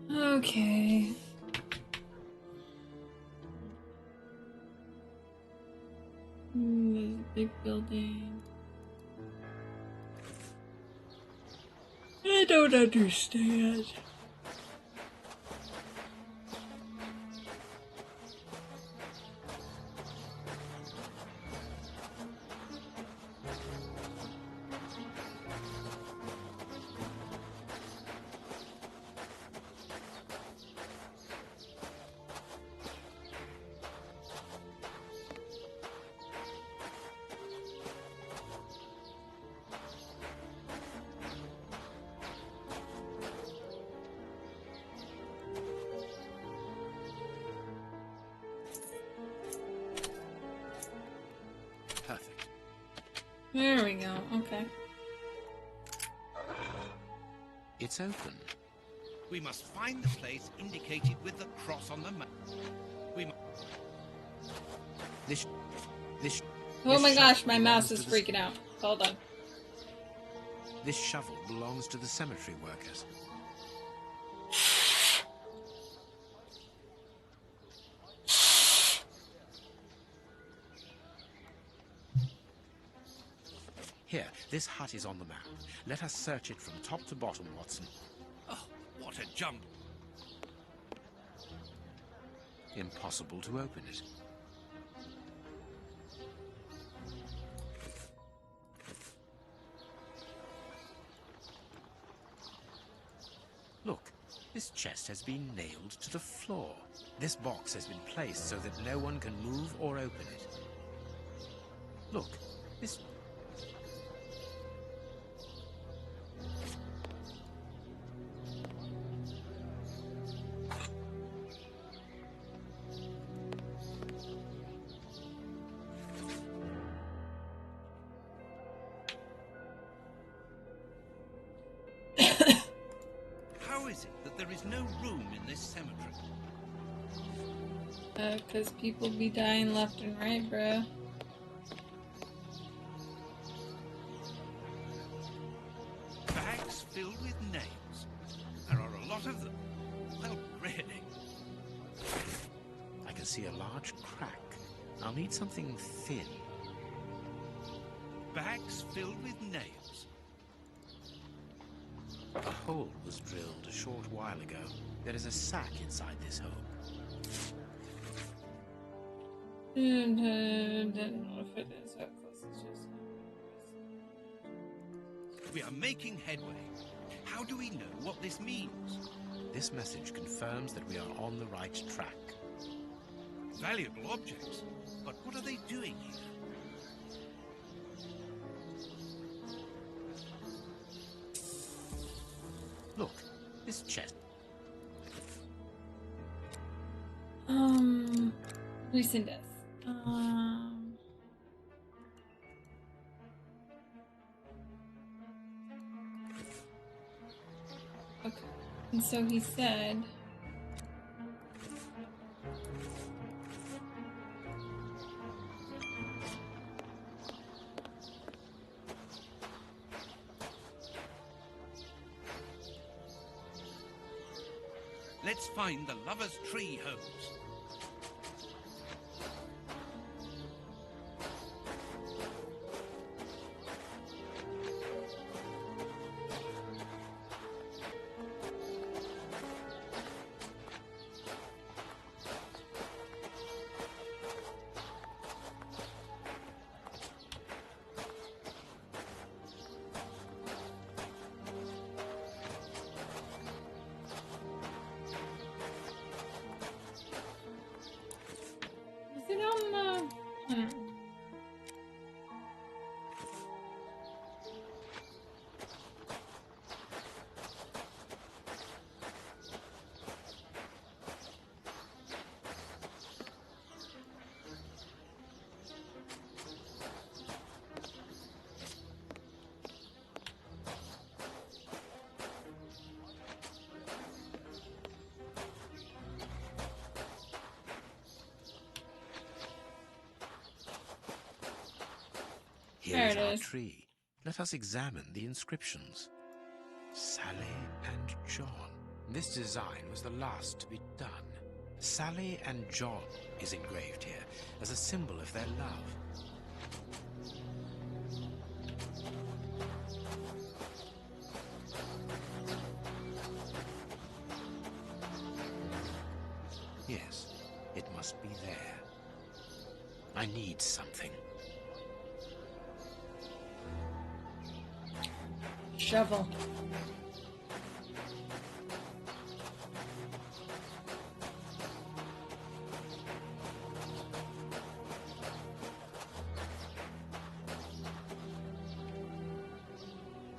Okay. There's a big building. I don't understand. Perfect. There we go. Okay. It's open. We must find the place indicated with the cross on the map. We must... This. Oh my this gosh, shovel my mouse is belongs to the- freaking out. Hold on. This shovel belongs to the cemetery workers. Here, this hut is on the map. Let us search it from top to bottom, Watson. Oh, what a jump! Impossible to open it. Look, this chest has been nailed to the floor. This box has been placed so that no one can move or open it. Look, this... How is it that there is no room in this cemetery? 'Cause people be dying left and right, bruh. Bags filled with nails. There are a lot of them. Well, really. I can see a large crack. I'll need something thin. Bags filled with nails. A hole was drilled a short while ago. There is a sack inside this hole. Don't know if it is up close. It's just... We are making headway. How do we know what this means? This message confirms that we are on the right track. Valuable objects. But what are they doing here? Look, this chest. Recent death. Okay. And so he said... Let's find the Lover's Tree, Holmes. Here is There it our is. tree. Let us examine the inscriptions. Sally and John. This design was the last to be done. Sally and John is engraved here as a symbol of their love. Yes, it must be there. I need something. Shovel.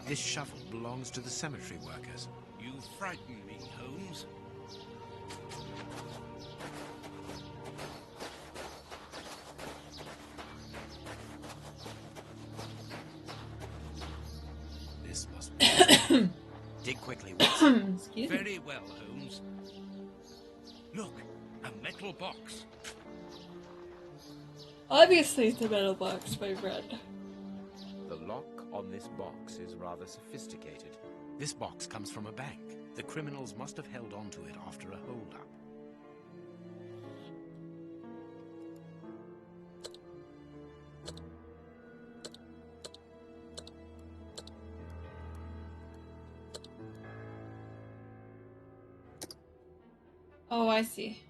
This shovel belongs to the cemetery workers. You frighten me, Holmes. This must be... Dig quickly, Watson. Excuse me. Very well, Holmes. Look, a metal box. Obviously it's a metal box, my friend. The lock on this box is rather sophisticated. This box comes from a bank. The criminals must have held on to it after a hold-up. Oh, I see.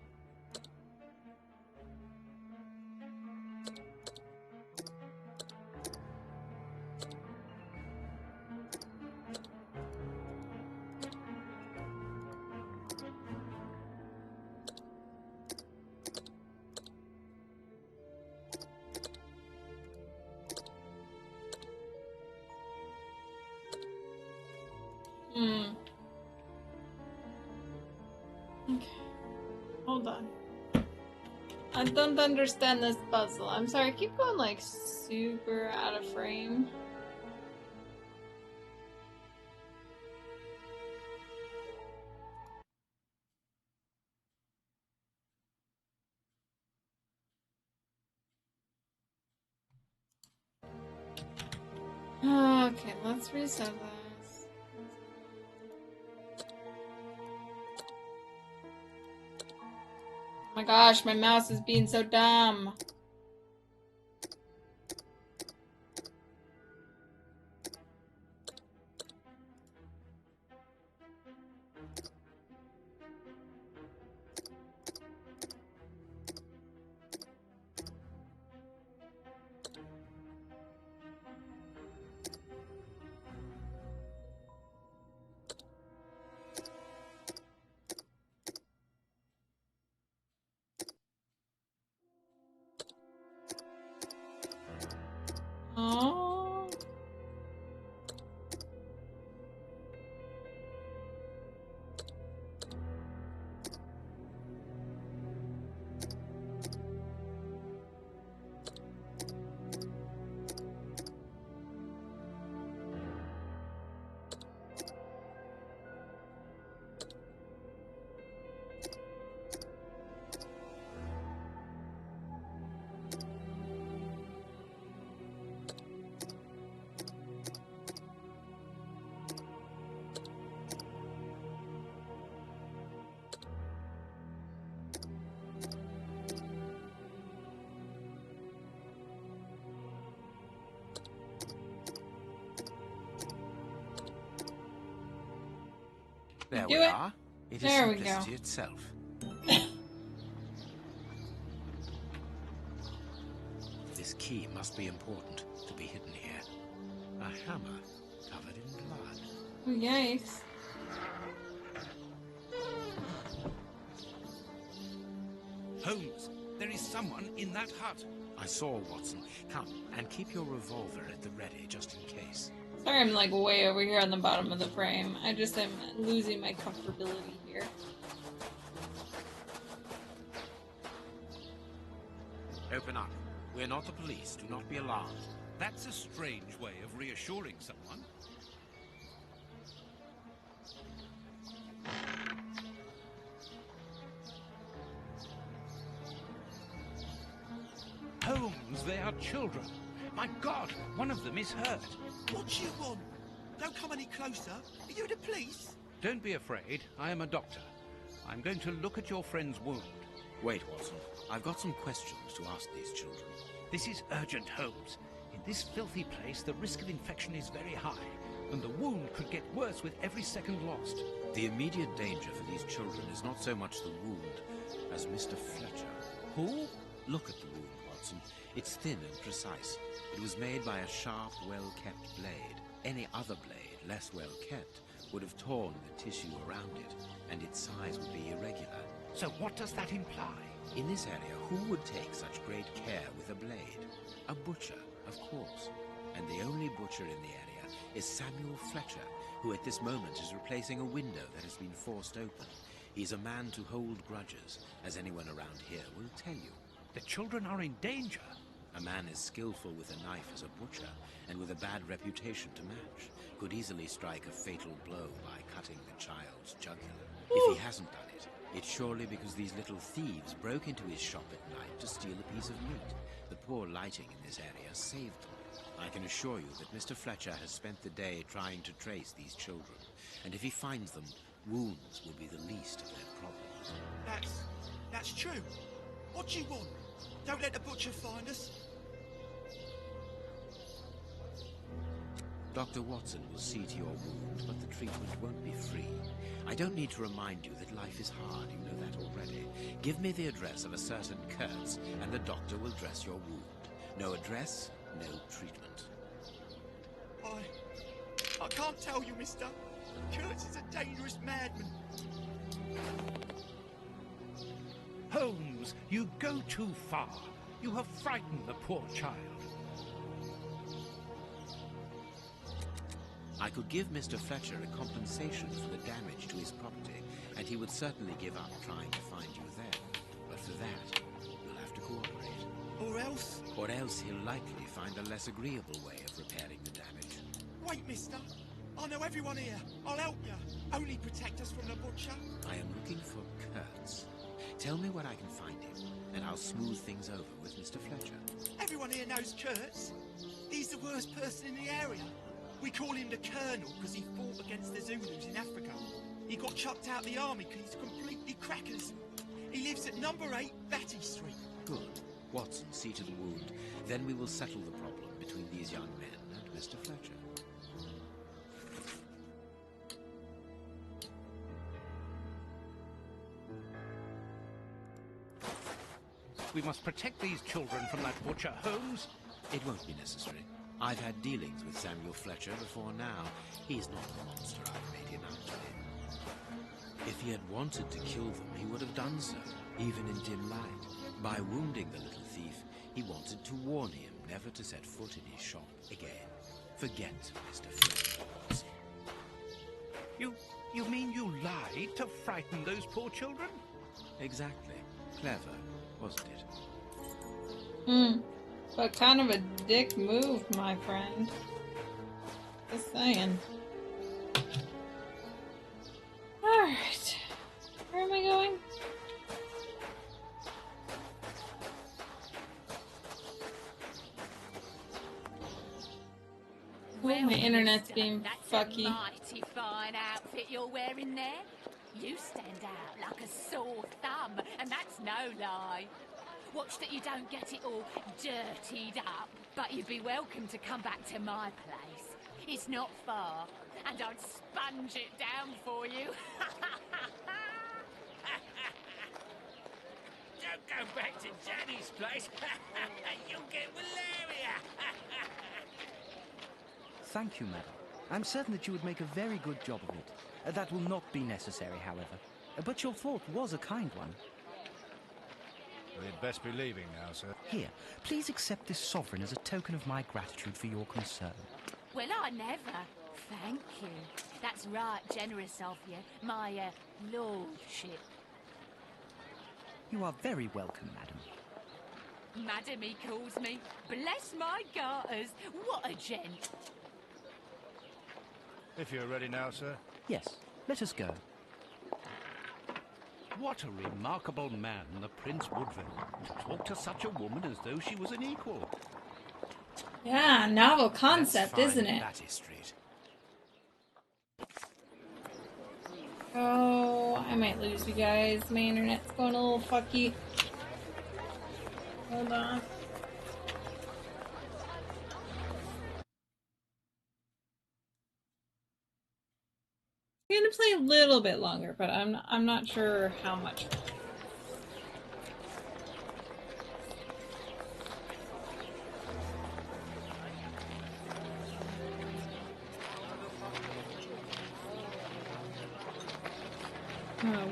Okay. Hold on. I don't understand this puzzle. I'm sorry, I keep going like super out of frame. Okay, let's reset this. Oh my gosh, my mouse is being so dumb. Oh. There Do we it. are. It is There we go. simplicity itself. This key must be important to be hidden here. A hammer covered in blood. Oh, yikes. Holmes, there is someone in that hut. I saw, Watson. Come, and keep your revolver at the ready, just in case. Sorry I'm like way over here on the bottom of the frame. I just am losing my comfortability here. Open up. We're not the police. Do not be alarmed. That's a strange way of reassuring someone. Holmes, they are children. My God, one of them is hurt. What do you want? Don't come any closer. Are you the police? Don't be afraid. I am a doctor. I'm going to look at your friend's wound. Wait, Watson. I've got some questions to ask these children. This is urgent, Holmes. In this filthy place, the risk of infection is very high, and the wound could get worse with every second lost. The immediate danger for these children is not so much the wound as Mr. Fletcher. Who? Look at the wound, Watson. It's thin and precise. It was made by a sharp, well-kept blade. Any other blade, less well-kept, would have torn the tissue around it, and its size would be irregular. So what does that imply? In this area, who would take such great care with a blade? A butcher, of course. And the only butcher in the area is Samuel Fletcher, who at this moment is replacing a window that has been forced open. He's a man to hold grudges, as anyone around here will tell you. The children are in danger. A man as skillful with a knife as a butcher, and with a bad reputation to match, could easily strike a fatal blow by cutting the child's jugular. If he hasn't done it, it's surely because these little thieves broke into his shop at night to steal a piece of meat. The poor lighting in this area saved them. I can assure you that Mr. Fletcher has spent the day trying to trace these children, and if he finds them, wounds will be the least of their problems. That's true. What do you want? Don't let the butcher find us. Dr. Watson will see to your wound, but the treatment won't be free. I don't need to remind you that life is hard, you know that already. Give me the address of a certain Kurtz, and the doctor will dress your wound. No address, no treatment. I can't tell you, mister. Kurtz is a dangerous madman. Holmes, you go too far. You have frightened the poor child. I could give Mr. Fletcher a compensation for the damage to his property, and he would certainly give up trying to find you then. But for that, you'll have to cooperate. Or else? Or else he'll likely find a less agreeable way of repairing the damage. Wait, mister. I know everyone here. I'll help you. Only protect us from the butcher. I am looking for Kurtz. Tell me where I can find him, and I'll smooth things over with Mr. Fletcher. Everyone here knows Kurtz. He's the worst person in the area. We call him the Colonel because he fought against the Zulus in Africa. He got chucked out of the army because he's completely crackers. He lives at number 8 Batty Street. Good. Watson, see to the wound. Then we will settle the problem between these young men and Mr. Fletcher. We must protect these children from that butcher, Holmes. It won't be necessary. I've had dealings with Samuel Fletcher before now. He's not the monster I've made him out to be. If he had wanted to kill them, he would have done so, even in dim light. By wounding the little thief, he wanted to warn him never to set foot in his shop again. Forget Mr. Fletcher, Watson. You mean you lied to frighten those poor children? Exactly. Clever, wasn't it? But kind of a dick move, my friend. Just saying. Alright. Where am I going? Well, my internet's being that's fucky. a mighty fine outfit you're wearing there. You stand out like a sore thumb, and that's no lie. Watch that you don't get it all dirtied up, but you'd be welcome to come back to my place. It's not far, and I'd sponge it down for you. Don't go back to Daddy's place. You'll get malaria. Thank you, madam. I'm certain that you would make a very good job of it. That will not be necessary, however. But your thought was a kind one. We'd best be leaving now, sir. Here, please accept this sovereign as a token of my gratitude for your concern. Well, I never. Thank you. That's right generous of you, my, lordship. You are very welcome, madam. Madam, he calls me. Bless my garters. What a gent. If you're ready now, sir. Yes, let us go. What a remarkable man, the Prince Woodville, to talk to such a woman as though she was an equal. Yeah, novel concept, isn't it? Batty Street. Oh, I might lose you guys. My internet's going a little fucky. Hold on. I'm gonna play a little bit longer, but I'm not sure how much.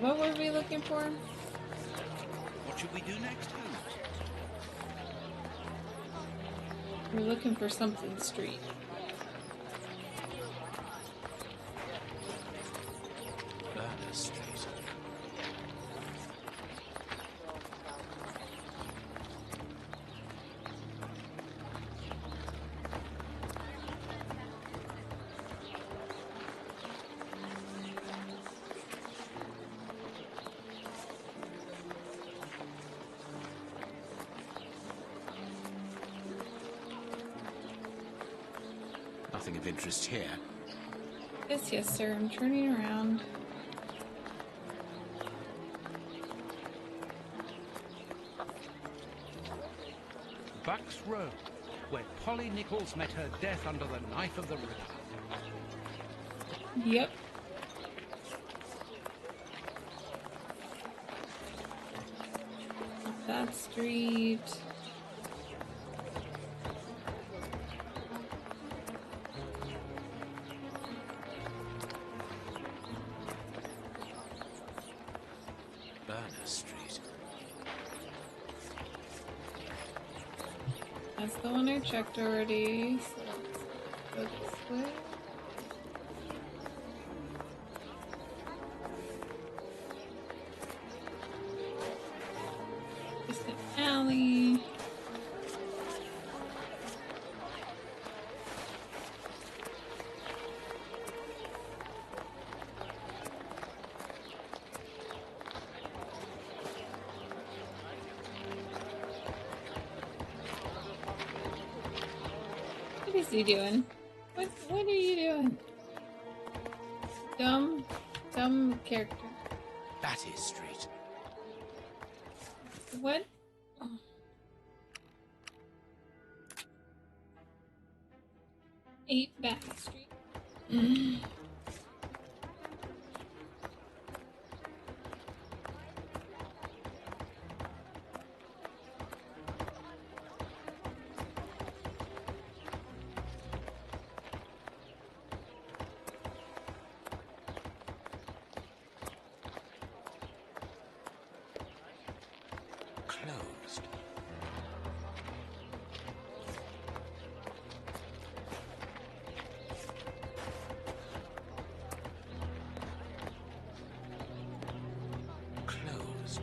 What were we looking for? What should we do next, Holmes? We're looking for something street. Burner Street. Nothing of interest here. Yes, sir. I'm turning around. Bucks Row, where Polly Nichols met her death under the knife of the Ripper. Yep. That street. Burner Street. That's the one I checked already. So let's go this way. Just an alley. What is he doing? What are you doing? Dumb character. Batty Street. What? Oh. 8 Back Street. Closed. Closed.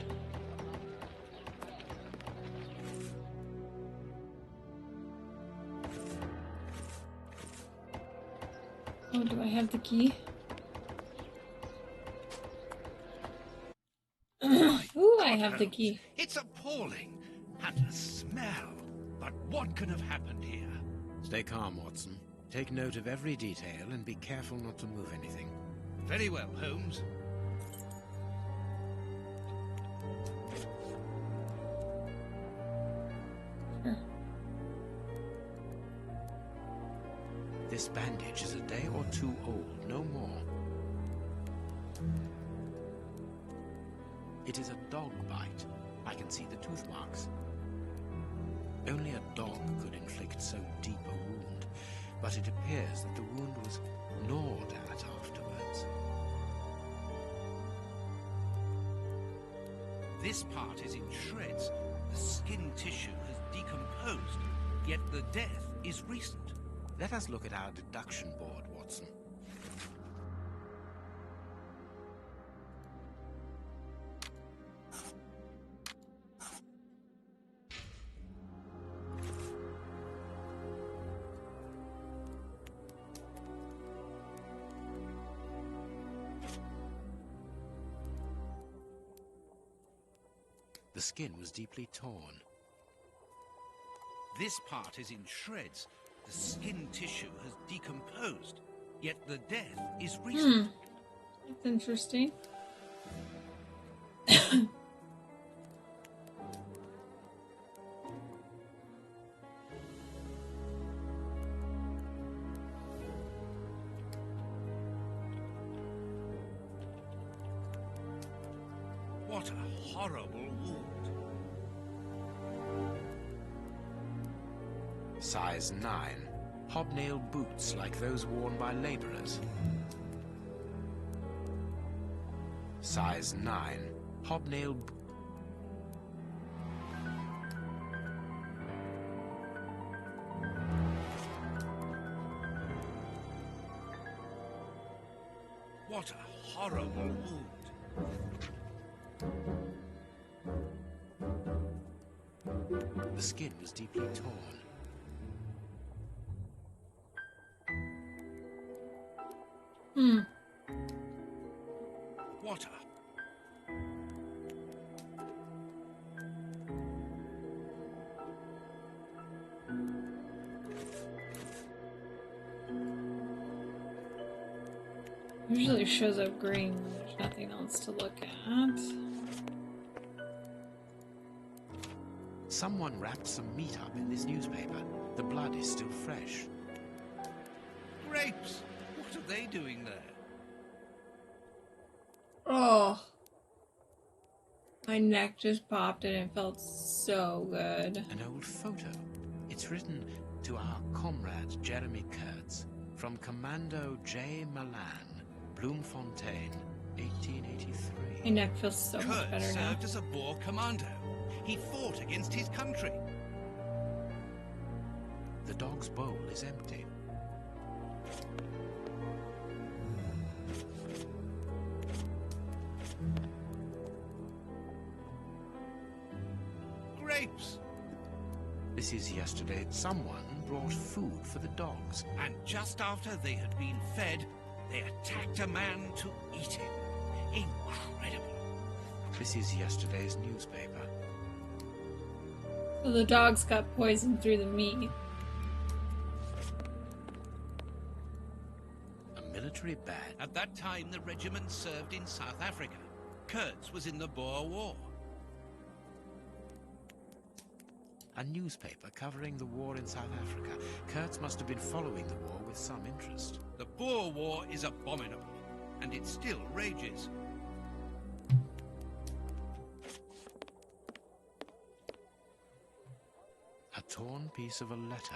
Oh, do I have the key? Ooh, I have the key. It's appalling. And the smell. But what could have happened here? Stay calm, Watson. Take note of every detail and be careful not to move anything. Very well, Holmes. This bandage is a day or two old, no more. It is a dog bite. I can see the tooth marks. Only a dog could inflict so deep a wound, but it appears that the wound was gnawed at afterwards. This part is in shreds. The skin tissue has decomposed, yet the death is recent. Let us look at our deduction board, Watson. The skin was deeply torn. This part is in shreds. The skin tissue has decomposed, yet the death is recent. That's interesting. What a horrible wound. Size 9. Hobnail boots like those worn by laborers. Size 9. Hobnail What a horrible wound. The skin was deeply torn. What a... Usually shows up green when there's nothing else to look at. Someone wrapped some meat up in this newspaper. The blood is still fresh. Grapes! What are they doing there? Oh. My neck just popped and it felt so good. An old photo. It's written to our comrade Jeremy Kurtz from Commando J. Malan, Bloemfontein, 1883. My neck feels so much Kurt better now. served as a Boer commando. He fought against his country. The dog's bowl is empty. Grapes! This is yesterday. Someone brought food for the dogs. And just after they had been fed, they attacked a man to eat him. Incredible. This is yesterday's newspaper. So the dogs got poisoned through the meat. A military badge. At that time, the regiment served in South Africa. Kurtz was in the Boer War. A newspaper covering the war in South Africa. Kurtz must have been following the war with some interest. The Boer War is abominable, and it still rages. A torn piece of a letter.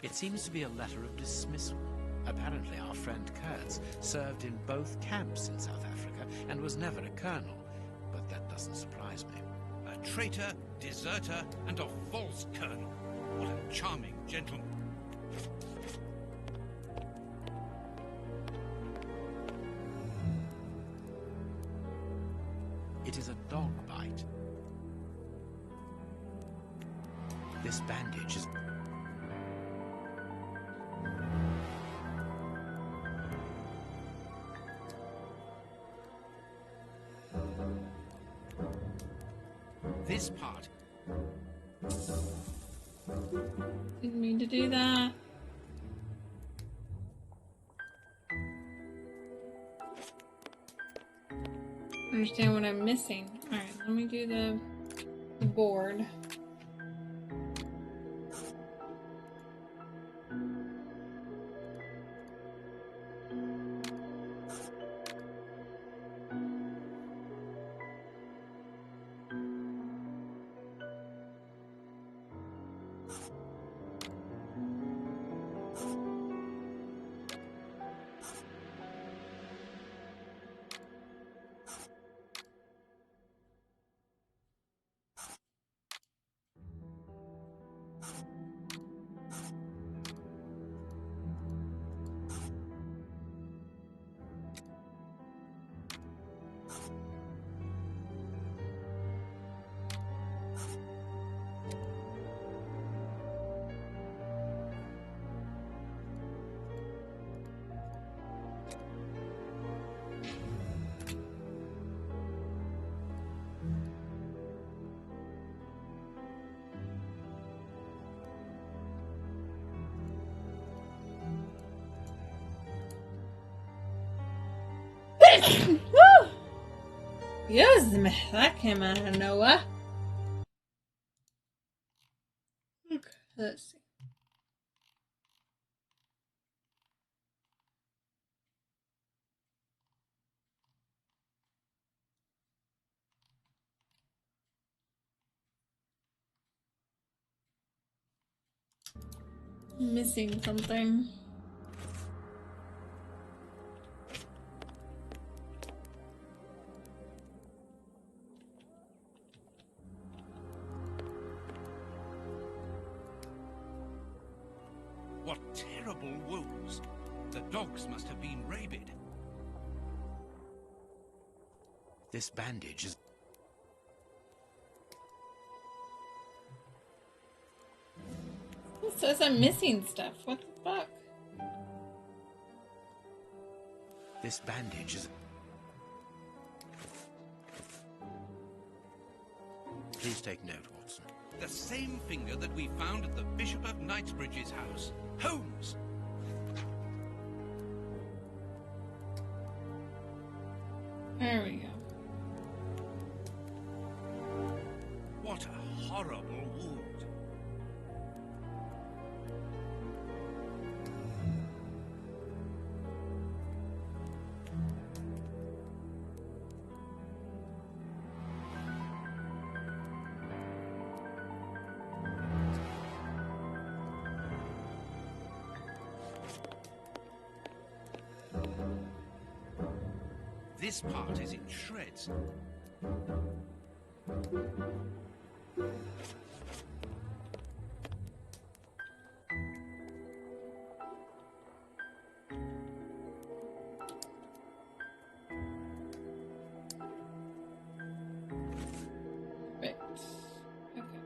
It seems to be a letter of dismissal. Apparently our friend Kurtz served in both camps in South Africa and was never a colonel, but that doesn't surprise me. A traitor, deserter, and a false colonel. What a charming gentleman. It is a dog bite. This bandage is... This part. Didn't mean to do that. Understand what I'm missing. Alright, let me do the board. Yes, that came out of nowhere. Okay, let's see. Missing something. What terrible wounds! The dogs must have been rabid. This bandage is... It says I'm missing stuff. What the fuck? This bandage is... Please take note, Watson. The same finger that we found at the Bishop of Knightsbridge's house. Holmes! There we go. What a horrible wound. This part is in shreds. Right. Okay.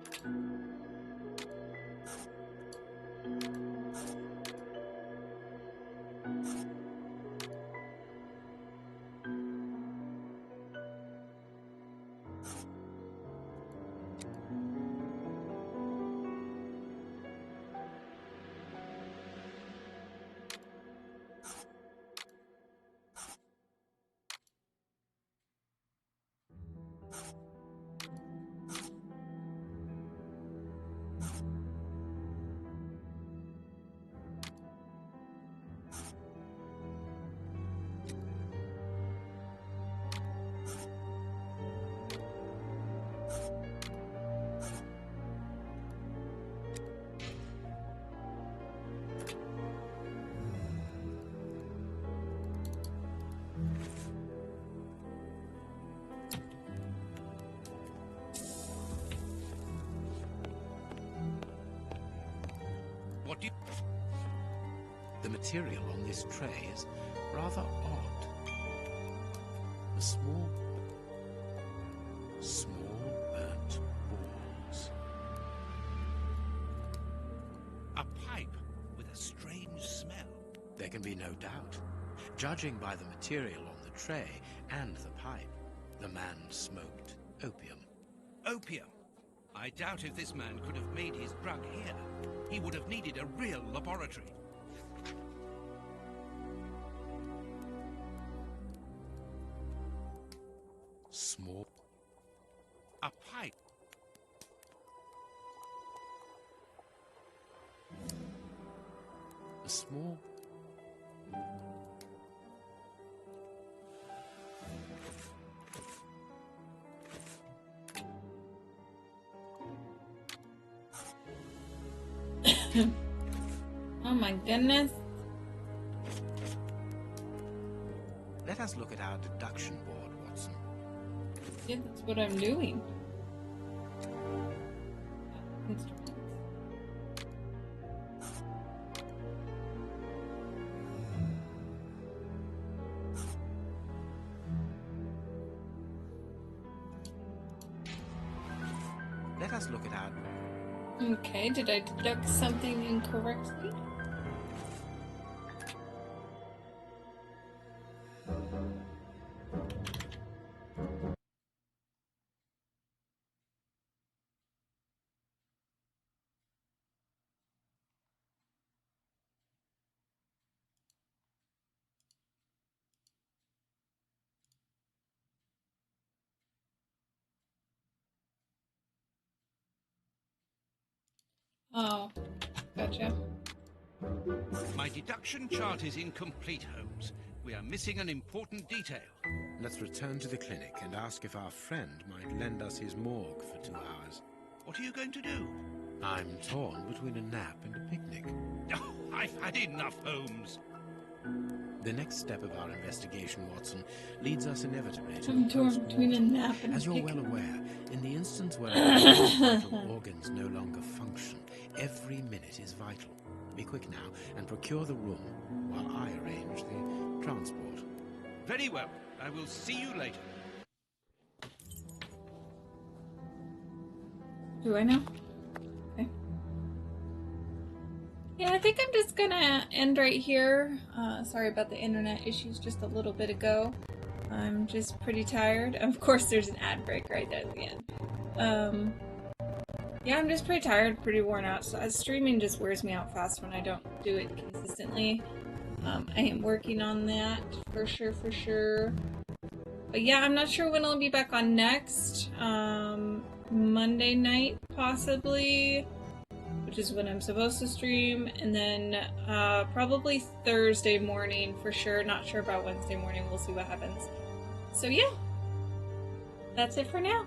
What do you... The material on this tray is rather odd. A small burnt balls. A pipe with a strange smell. There can be no doubt. Judging by the material on the tray and the pipe, the man smoked opium. Opium. I doubt if this man could have made his drug here. He would have needed a real laboratory. Small. A pipe. A small... Oh my goodness. Let us look at our deduction board, Watson. Yeah, that's what I'm doing. Instruments. Let us look at our... Okay, did I deduct something incorrectly? Oh, gotcha. My deduction chart is incomplete, Holmes. We are missing an important detail. Let's return to the clinic and ask if our friend might lend us his morgue for 2 hours. What are you going to do? I'm torn between a nap and a picnic. Oh, I've had enough, Holmes. The next step of our investigation, Watson, leads us inevitably to I'm torn between a nap and As a you're picnic. well aware, in the instance where our vital organs no longer function, every minute is vital. Be quick now and procure the room while I arrange the transport. Very well. I will see you later. Do I know? Okay. Yeah, I think I'm just gonna end right here. Sorry about the internet issues just a little bit ago. I'm just pretty tired. Of course, there's an ad break right there at the end. Yeah, I'm just pretty tired, pretty worn out. So streaming just wears me out fast when I don't do it consistently. I am working on that for sure. But yeah, I'm not sure when I'll be back on next. Monday night, possibly, which is when I'm supposed to stream, and then probably Thursday morning for sure. Not sure about Wednesday morning. We'll see what happens. So yeah, that's it for now.